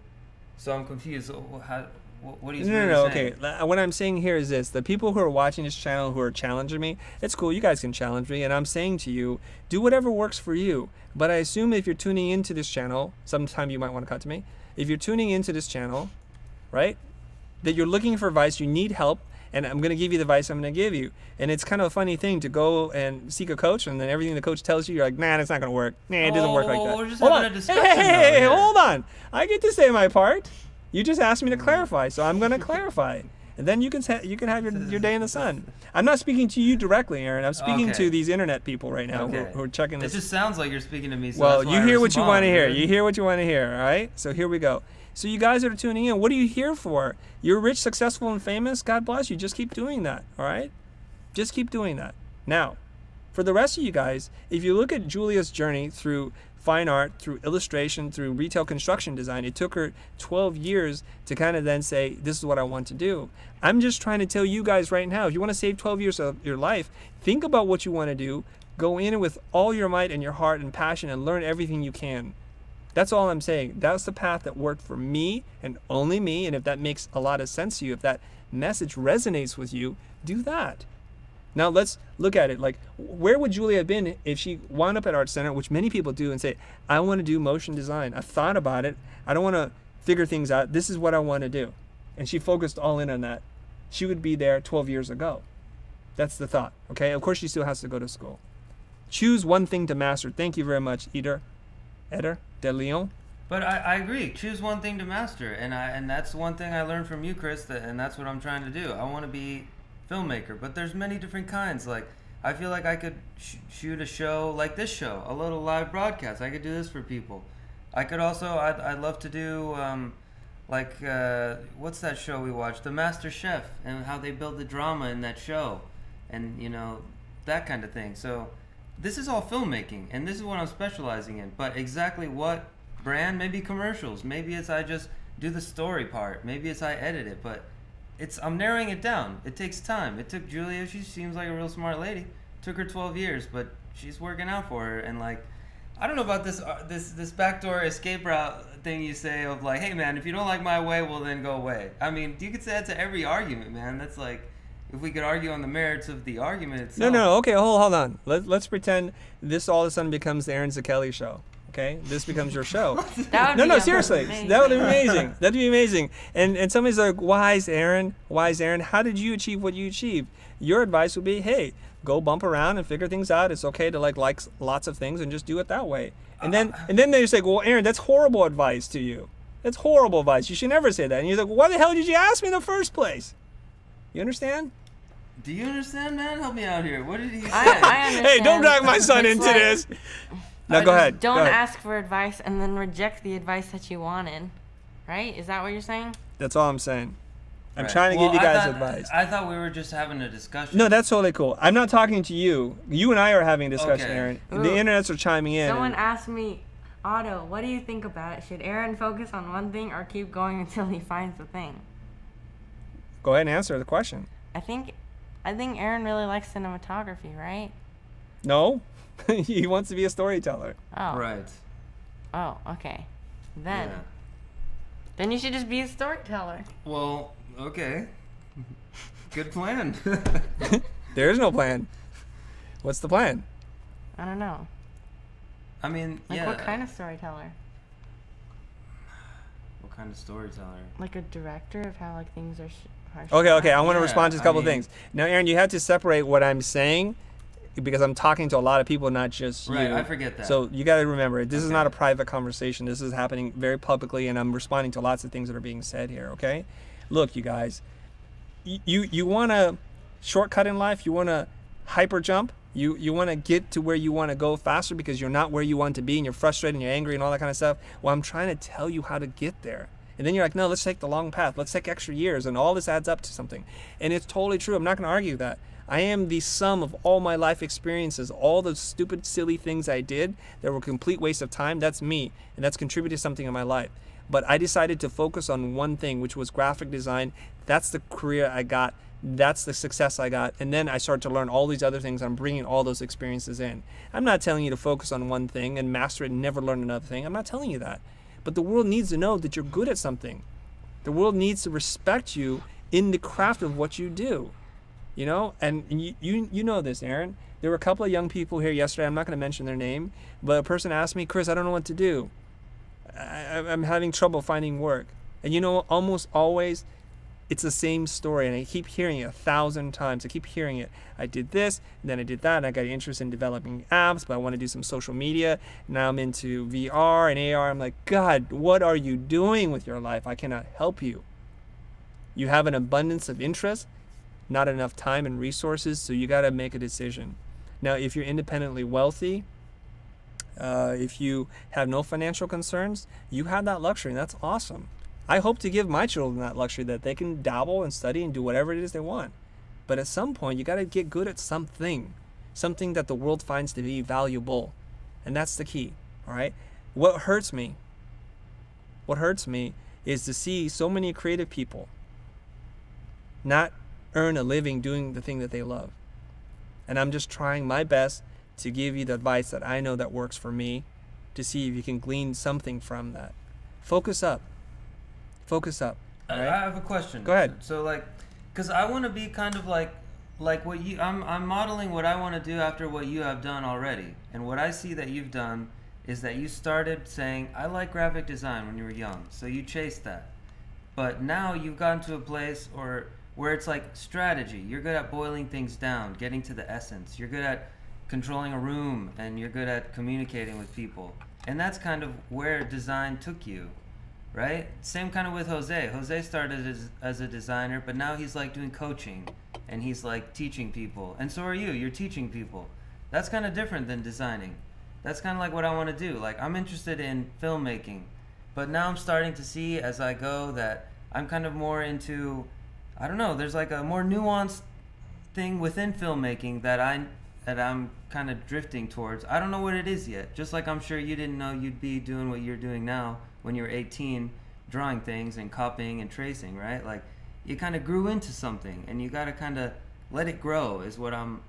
So I'm confused. What are you No, saying? okay. What I'm saying here is this. The people who are watching this channel who are challenging me, it's cool. You guys can challenge me. And I'm saying to you, do whatever works for you. But I assume if you're tuning into this channel, sometime you might want to cut to me. If you're tuning into this channel, right, that you're looking for advice, you need help, and I'm going to give you the advice I'm going to give you. And it's kind of a funny thing to go and seek a coach, and then everything the coach tells you, you're like, nah, that's not going to work. Nah, it doesn't work like that. We're just Hold having on. a discussion. Hey, though, here. hold on. I get to say my part. You just asked me to clarify, so I'm going to clarify. And then you can have your day in the sun. I'm not speaking to you directly, Aaron. I'm speaking Okay. to these internet people right now who are checking It this. just sounds like you're speaking to me. So Well, that's why you I hear what you want to hear. respond, You dude. hear what you want to hear, all right? So here we go. So you guys that are tuning in, what are you here for? You're rich, successful, and famous. God bless you. Just keep doing that, all right? Just keep doing that. Now, for the rest of you guys, if you look at Julia's journey through fine art, through illustration, through retail construction design, it took her 12 years to kind of then say, this is what I want to do. I'm just trying to tell you guys right now, if you want to save 12 years of your life, think about what you want to do. Go in with all your might and your heart and passion and learn everything you can. That's all I'm saying. That's the path that worked for me and only me. And if that makes a lot of sense to you, if that message resonates with you, do that. Now let's look at it. Like, where would Julia have been if she wound up at Art Center, which many people do, and say, I want to do motion design. I've thought about it. I don't want to figure things out. This is what I want to do. And she focused all in on that. She would be there 12 years ago. That's the thought. Okay. Of course, she still has to go to school. Choose one thing to master. Thank you very much, Eder de Leon. But I agree. Choose one thing to master, and that's one thing I learned from you, Chris. And that's what I'm trying to do. I want to be filmmaker, but there's many different kinds. Like, I feel like I could shoot a show like this show, a little live broadcast. I could do this for people. I could also, I'd love to do like what's that show we watched, The Master Chef, and how they build the drama in that show, and you know, that kind of thing. So this is all filmmaking, and this is what I'm specializing in. But exactly what brand? Maybe commercials. Maybe it's I just do the story part. Maybe it's I edit it. But I'm narrowing it down. It takes time. It took Julia. She seems like a real smart lady. Took her 12 years, but she's working out for her. And like, I don't know about this backdoor escape route thing you say of like, hey man, if you don't like my way, well then go away. I mean, you could say that to every argument, man. That's like, if we could argue on the merits of the argument itself. No, okay, hold on. Let's pretend this all of a sudden becomes the Aaron Zakelli show. Okay, this becomes your show. That would be No, seriously, amazing. that would be amazing. That'd be amazing. And somebody's like, wise Aaron, how did you achieve what you achieved? Your advice would be, hey, go bump around and figure things out. It's okay to like lots of things and just do it that way. And then they say, well, Aaron, that's horrible advice to you. That's horrible advice. You should never say that. And you're like, why the hell did you ask me in the first place? You understand? Do you understand, man? Help me out here. What did he say? I understand. Hey, don't drag my son It's into like, this. Now go ahead. Don't go ahead. ask for advice and then reject the advice that you wanted. Right? Is that what you're saying? That's all I'm saying. I'm Right. trying to Well, give you guys I thought, advice. I thought we were just having a discussion. No, that's totally cool. I'm not talking to you. You and I are having a discussion, Okay. Aaron. Ooh. The internets are chiming in. Someone and- asked me, Otto, what do you think about it? Should Aaron focus on one thing or keep going until he finds the thing? Go ahead and answer the question. I think Aaron really likes cinematography, right? No, he wants to be a storyteller. Oh. Right. Oh, okay. Then Yeah. then you should just be a storyteller. Well, okay. Good plan. There is no plan. What's the plan? I don't know. I mean, Like yeah. what kind of storyteller? What kind of storyteller? Like a director of how like things are. Okay. I want to Yeah, respond to a I couple mean- things. Now, Aaron, you have to separate what I'm saying because I'm talking to a lot of people, not just Right, you. I forget that. So you got to remember, this is Okay. not a private conversation. This is happening very publicly, and I'm responding to lots of things that are being said here. Okay, look, you guys, you want to shortcut in life. You want to hyper jump. You want to get to where you want to go faster because you're not where you want to be, and you're frustrated and you're angry and all that kind of stuff. Well, I'm trying to tell you how to get there. And then you're like, no, let's take the long path. Let's take extra years, and all this adds up to something. And it's totally true. I'm not going to argue that. I am the sum of all my life experiences, all the stupid, silly things I did that were a complete waste of time. That's me, and that's contributed to something in my life. But I decided to focus on one thing, which was graphic design. That's the career I got. That's the success I got. And then I started to learn all these other things. I'm bringing all those experiences in. I'm not telling you to focus on one thing and master it and never learn another thing. I'm not telling you that. But the world needs to know that you're good at something. The world needs to respect you in the craft of what you do. You know, and you know this, Aaron. There were a couple of young people here yesterday. I'm not going to mention their name, but a person asked me, Chris, I don't know what to do. I'm having trouble finding work. And you know, almost always, it's the same story, and I keep hearing it 1,000 times. I keep hearing it. I did this, and then I did that, and I got interested in developing apps, but I want to do some social media. Now I'm into VR and AR. I'm like, God, what are you doing with your life? I cannot help you. You have an abundance of interest, not enough time and resources, so you got to make a decision. Now, if you're independently wealthy, if you have no financial concerns, you have that luxury, and that's awesome. I hope to give my children that luxury that they can dabble and study and do whatever it is they want. But at some point, you got to get good at something that the world finds to be valuable. And that's the key, all right? What hurts me is to see so many creative people not earn a living doing the thing that they love. And I'm just trying my best to give you the advice that I know that works for me, to see if you can glean something from that. Focus up. All I right? have a question. Go ahead. So like, cause I want to be kind of like what you. I'm modeling what I want to do after what you have done already, and what I see that you've done is that you started saying I like graphic design when you were young, so you chased that, but now you've gotten to a place where it's like strategy. You're good at boiling things down, getting to the essence. You're good at controlling a room, and you're good at communicating with people, and that's kind of where design took you. Right? Same kind of with Jose. Jose started as a designer, but now he's like doing coaching and he's like teaching people. And so are you. You're teaching people. That's kind of different than designing. That's kind of like what I want to do. Like, I'm interested in filmmaking, But now I'm starting to see as I go that I'm kind of more into, I don't know, there's like a more nuanced thing within filmmaking that I'm kind of drifting towards. I don't know what it is yet. Just like I'm sure you didn't know you'd be doing what you're doing now when you were 18, drawing things and copying and tracing, right? Like you kind of grew into something and you got to kind of let it grow is what I'm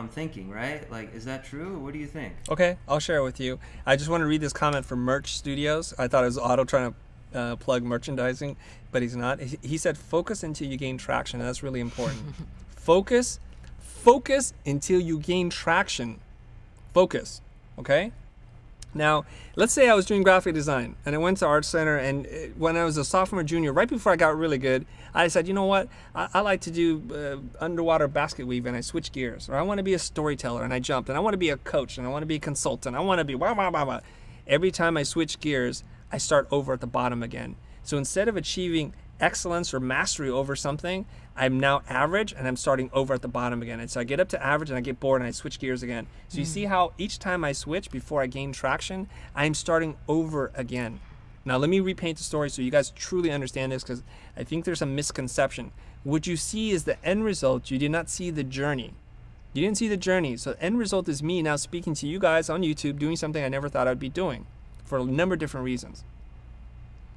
thinking, right? Like, is that true? Or what do you think? Okay, I'll share it with you. I just want to read this comment from Merch Studios. I thought it was Otto trying to plug merchandising, but he's not. He said, focus until you gain traction. And that's really important. Focus until you gain traction. Focus, okay? Now, let's say I was doing graphic design and I went to Art Center, and when I was a sophomore, junior, right before I got really good, I said, you know what? I like to do underwater basket weave, and I switched gears. Or I want to be a storyteller, and I jumped. And I want to be a coach, and I want to be a consultant. I want to be blah, blah, blah, blah. Every time I switch gears, I start over at the bottom again. So instead of achieving excellence or mastery over something, I'm now average and I'm starting over at the bottom again. And so I get up to average and I get bored and I switch gears again. So you see how each time I switch before I gain traction, I'm starting over again. Now let me repaint the story so you guys truly understand this, because I think there's a misconception. What you see is the end result. You did not see the journey. You didn't see the journey. So the end result is me now speaking to you guys on YouTube, doing something I never thought I'd be doing for a number of different reasons.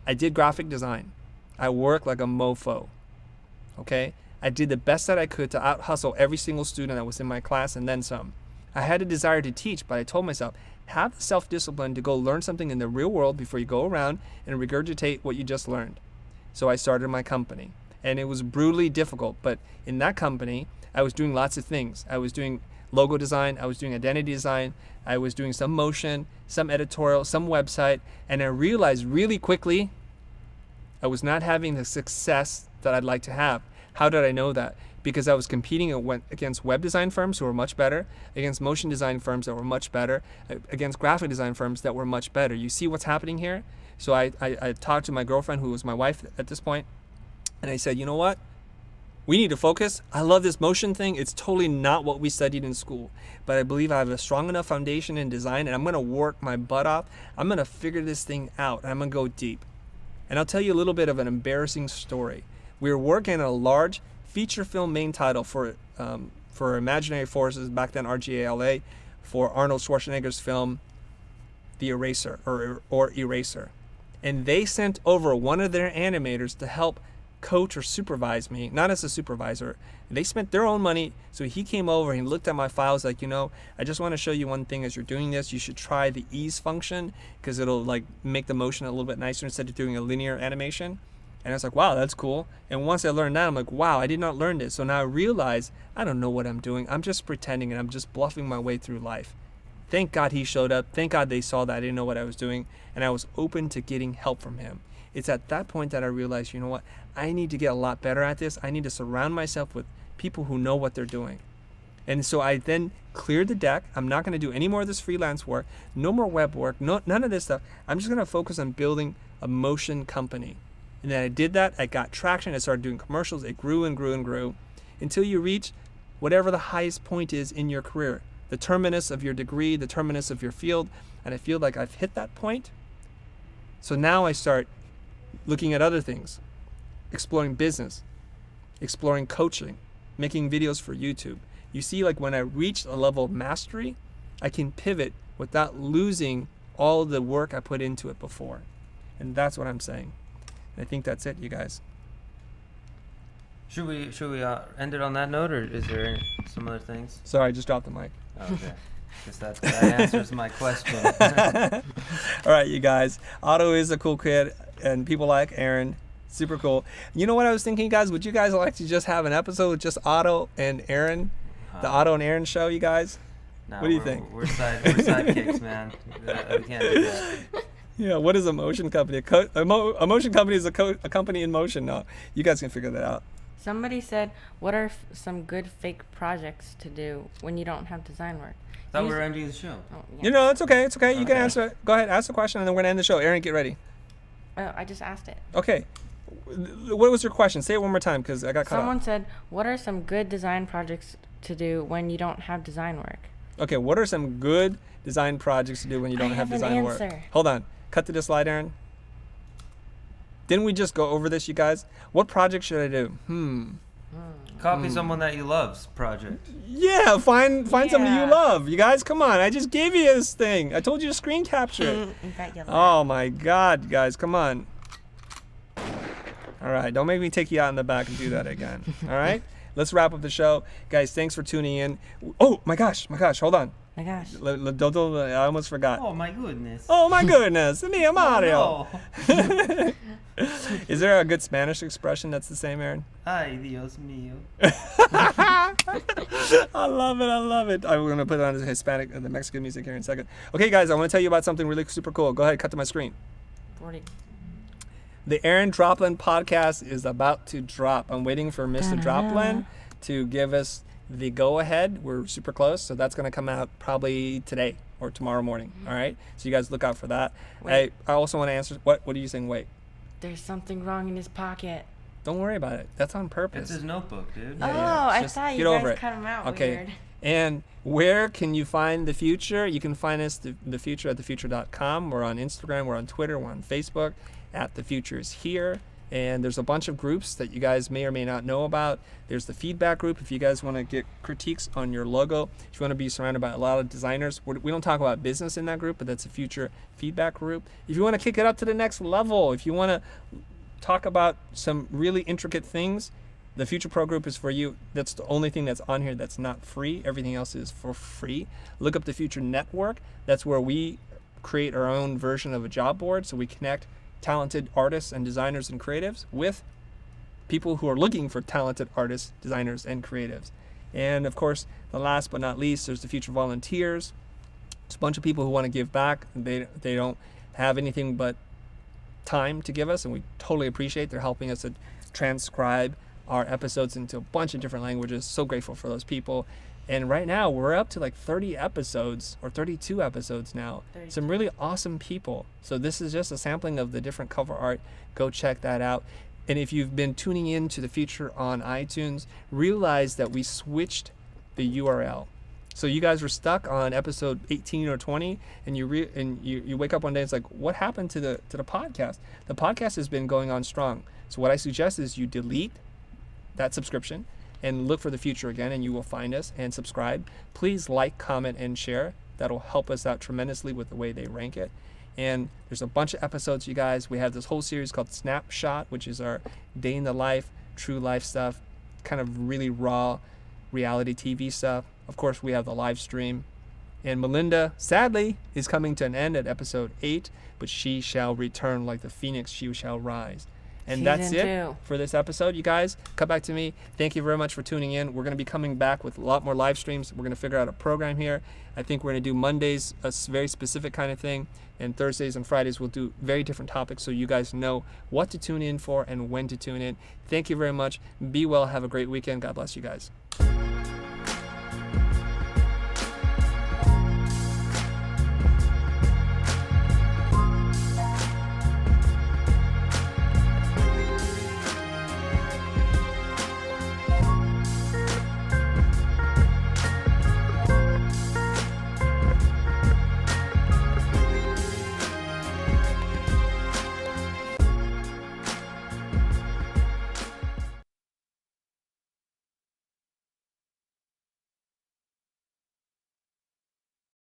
I did graphic design. I work like a mofo, okay? I did the best that I could to out-hustle every single student that was in my class and then some. I had a desire to teach, but I told myself, have the self-discipline to go learn something in the real world before you go around and regurgitate what you just learned. So I started my company, and it was brutally difficult, but in that company, I was doing lots of things. I was doing logo design, I was doing identity design, I was doing some motion, some editorial, some website, and I realized really quickly I was not having the success that I'd like to have. How did I know that? Because I was competing against web design firms who were much better, against motion design firms that were much better, against graphic design firms that were much better. You see what's happening here? So I talked to my girlfriend, who was my wife at this point, and I said, you know what? We need to focus. I love this motion thing. It's totally not what we studied in school, but I believe I have a strong enough foundation in design, and I'm going to work my butt off. I'm going to figure this thing out, and I'm going to go deep. And I'll tell you a little bit of an embarrassing story. We were working on a large feature film main title for Imaginary Forces, back then RGALA, for Arnold Schwarzenegger's film, The Eraser, or Eraser. And they sent over one of their animators to help coach or supervise me, not as a supervisor. They spent their own money, so he came over and looked at my files like, you know, I just want to show you one thing as you're doing this. You should try the ease function, because it'll like make the motion a little bit nicer instead of doing a linear animation. And I was like, wow, that's cool. And once I learned that, I'm like, wow, I did not learn this. So now I realize I don't know what I'm doing. I'm just pretending, and I'm just bluffing my way through life. Thank God he showed up. Thank God they saw that I didn't know what I was doing, and I was open to getting help from him. It's at that point that I realized, you know what? I need to get a lot better at this. I need to surround myself with people who know what they're doing. And so I then cleared the deck. I'm not going to do any more of this freelance work. No more web work. None of this stuff. I'm just going to focus on building a motion company. And then I did that. I got traction. I started doing commercials. It grew and grew and grew until you reach whatever the highest point is in your career, the terminus of your degree, the terminus of your field. And I feel like I've hit that point. So now I start looking at other things, exploring business, exploring coaching, making videos for YouTube. You see, like when I reach a level of mastery, I can pivot without losing all the work I put into it before. And that's what I'm saying. And I think that's it, you guys. Should we end it on that note, or is there some other things? Sorry, I just dropped the mic. Okay. Guess that answers my question. All right, you guys. Otto is a cool kid, and people like Aaron. Super cool. You know what I was thinking, guys? Would you guys like to just have an episode with just Otto and Aaron? The Otto and Aaron show, you guys? No, what do you think? We're sidekicks, man. We can't do that. Yeah, what is a motion company? A motion company is a company in motion. No, you guys can figure that out. Somebody said, what are some good fake projects to do when you don't have design work? I thought we were ending the show. Oh, yeah. You know, it's okay. It's okay. You can answer it. Go ahead, ask the question, and then we're going to end the show. Aaron, get ready. Oh, I just asked it. Okay. What was your question? Say it one more time, because I got cut Someone off. said, what are some good design projects to do when you don't have design work? Okay, what are some good design projects to do when you don't have design work? Answer. Hold on. Cut to the slide, Aaron. Didn't we just go over this, you guys? What project should I do? Copy someone that you love's project. Yeah, find somebody you Yeah. love. You guys, come on. I just gave you this thing. I told you to screen capture it. In fact, you'll Oh my God, guys, come on. All right, don't make me take you out in the back and do that again. All right, let's wrap up the show, guys. Thanks for tuning in. Oh my gosh, hold on. my gosh. I almost forgot. Oh my goodness. Oh my goodness, Mia Mario. No. Is there a good Spanish expression that's the same, Aaron? Ay, Dios mío. I love it. I'm gonna put on the Hispanic, the Mexican music here in a second. Okay, guys, I want to tell you about something really super cool. Go ahead, cut to my screen. 40. The Aaron Dropland podcast is about to drop. I'm waiting for Mr. Dropland to give us the go-ahead. We're super close, so that's going to come out probably today or tomorrow morning. All right, so you guys look out for that. Wait. I also want to answer. What are you saying? Wait, There's something wrong in his pocket. don't worry about it. That's on It's purpose. his notebook, dude. Yeah, Oh, yeah. I Just thought you get over guys it. cut him out. Okay. Weird. And where can you find the future? You can find us, the future, at thefuture.com. We're on Instagram, we're on Twitter, we're on Facebook, at The Future is Here. And there's a bunch of groups that you guys may or may not know about. There's the feedback group if you guys want to get critiques on your logo. If you want to be surrounded by a lot of designers, we don't talk about business in that group, but that's a future feedback group. If you want to kick it up to the next level, if you want to talk about some really intricate things, the Future Pro group is for you. That's the only thing that's on here that's not free. Everything else is for free. Look up the Future Network. That's where we create our own version of a job board. So we connect talented artists and designers and creatives with people who are looking for talented artists, designers, and creatives. And of course, the last but not least, there's the Future Volunteers. It's a bunch of people who want to give back. They don't have anything but time to give us, and we totally appreciate they're helping us to transcribe our episodes into a bunch of different languages. So grateful for those people. And right now we're up to like 30 episodes or 32 episodes now. 32. Some really awesome people. So this is just a sampling of the different cover art. Go check that out. And if you've been tuning in to the Future on iTunes, realize that we switched the URL. So you guys were stuck on episode 18 or 20, and you wake up one day and it's like, what happened to the podcast? The podcast has been going on strong. So what I suggest is you delete that subscription and look for the Future again, and you will find us, and subscribe. Please like, comment, and share. That'll help us out tremendously with the way they rank it. And there's a bunch of episodes, you guys. We have this whole series called Snapshot, which is our day in the life, true life stuff, kind of really raw reality TV stuff. Of course, we have the live stream. And Melinda, sadly, is coming to an end at episode 8, but she shall return like the phoenix, she shall rise. And that's Season it 2. for this episode, you guys. Come back to me. Thank you very much for tuning in. We're going to be coming back with a lot more live streams. We're going to figure out a program here. I think we're going to do Mondays a very specific kind of thing, and Thursdays and Fridays we'll do very different topics so you guys know what to tune in for and when to tune in. Thank you very much. Be well. Have a great weekend. God bless you guys.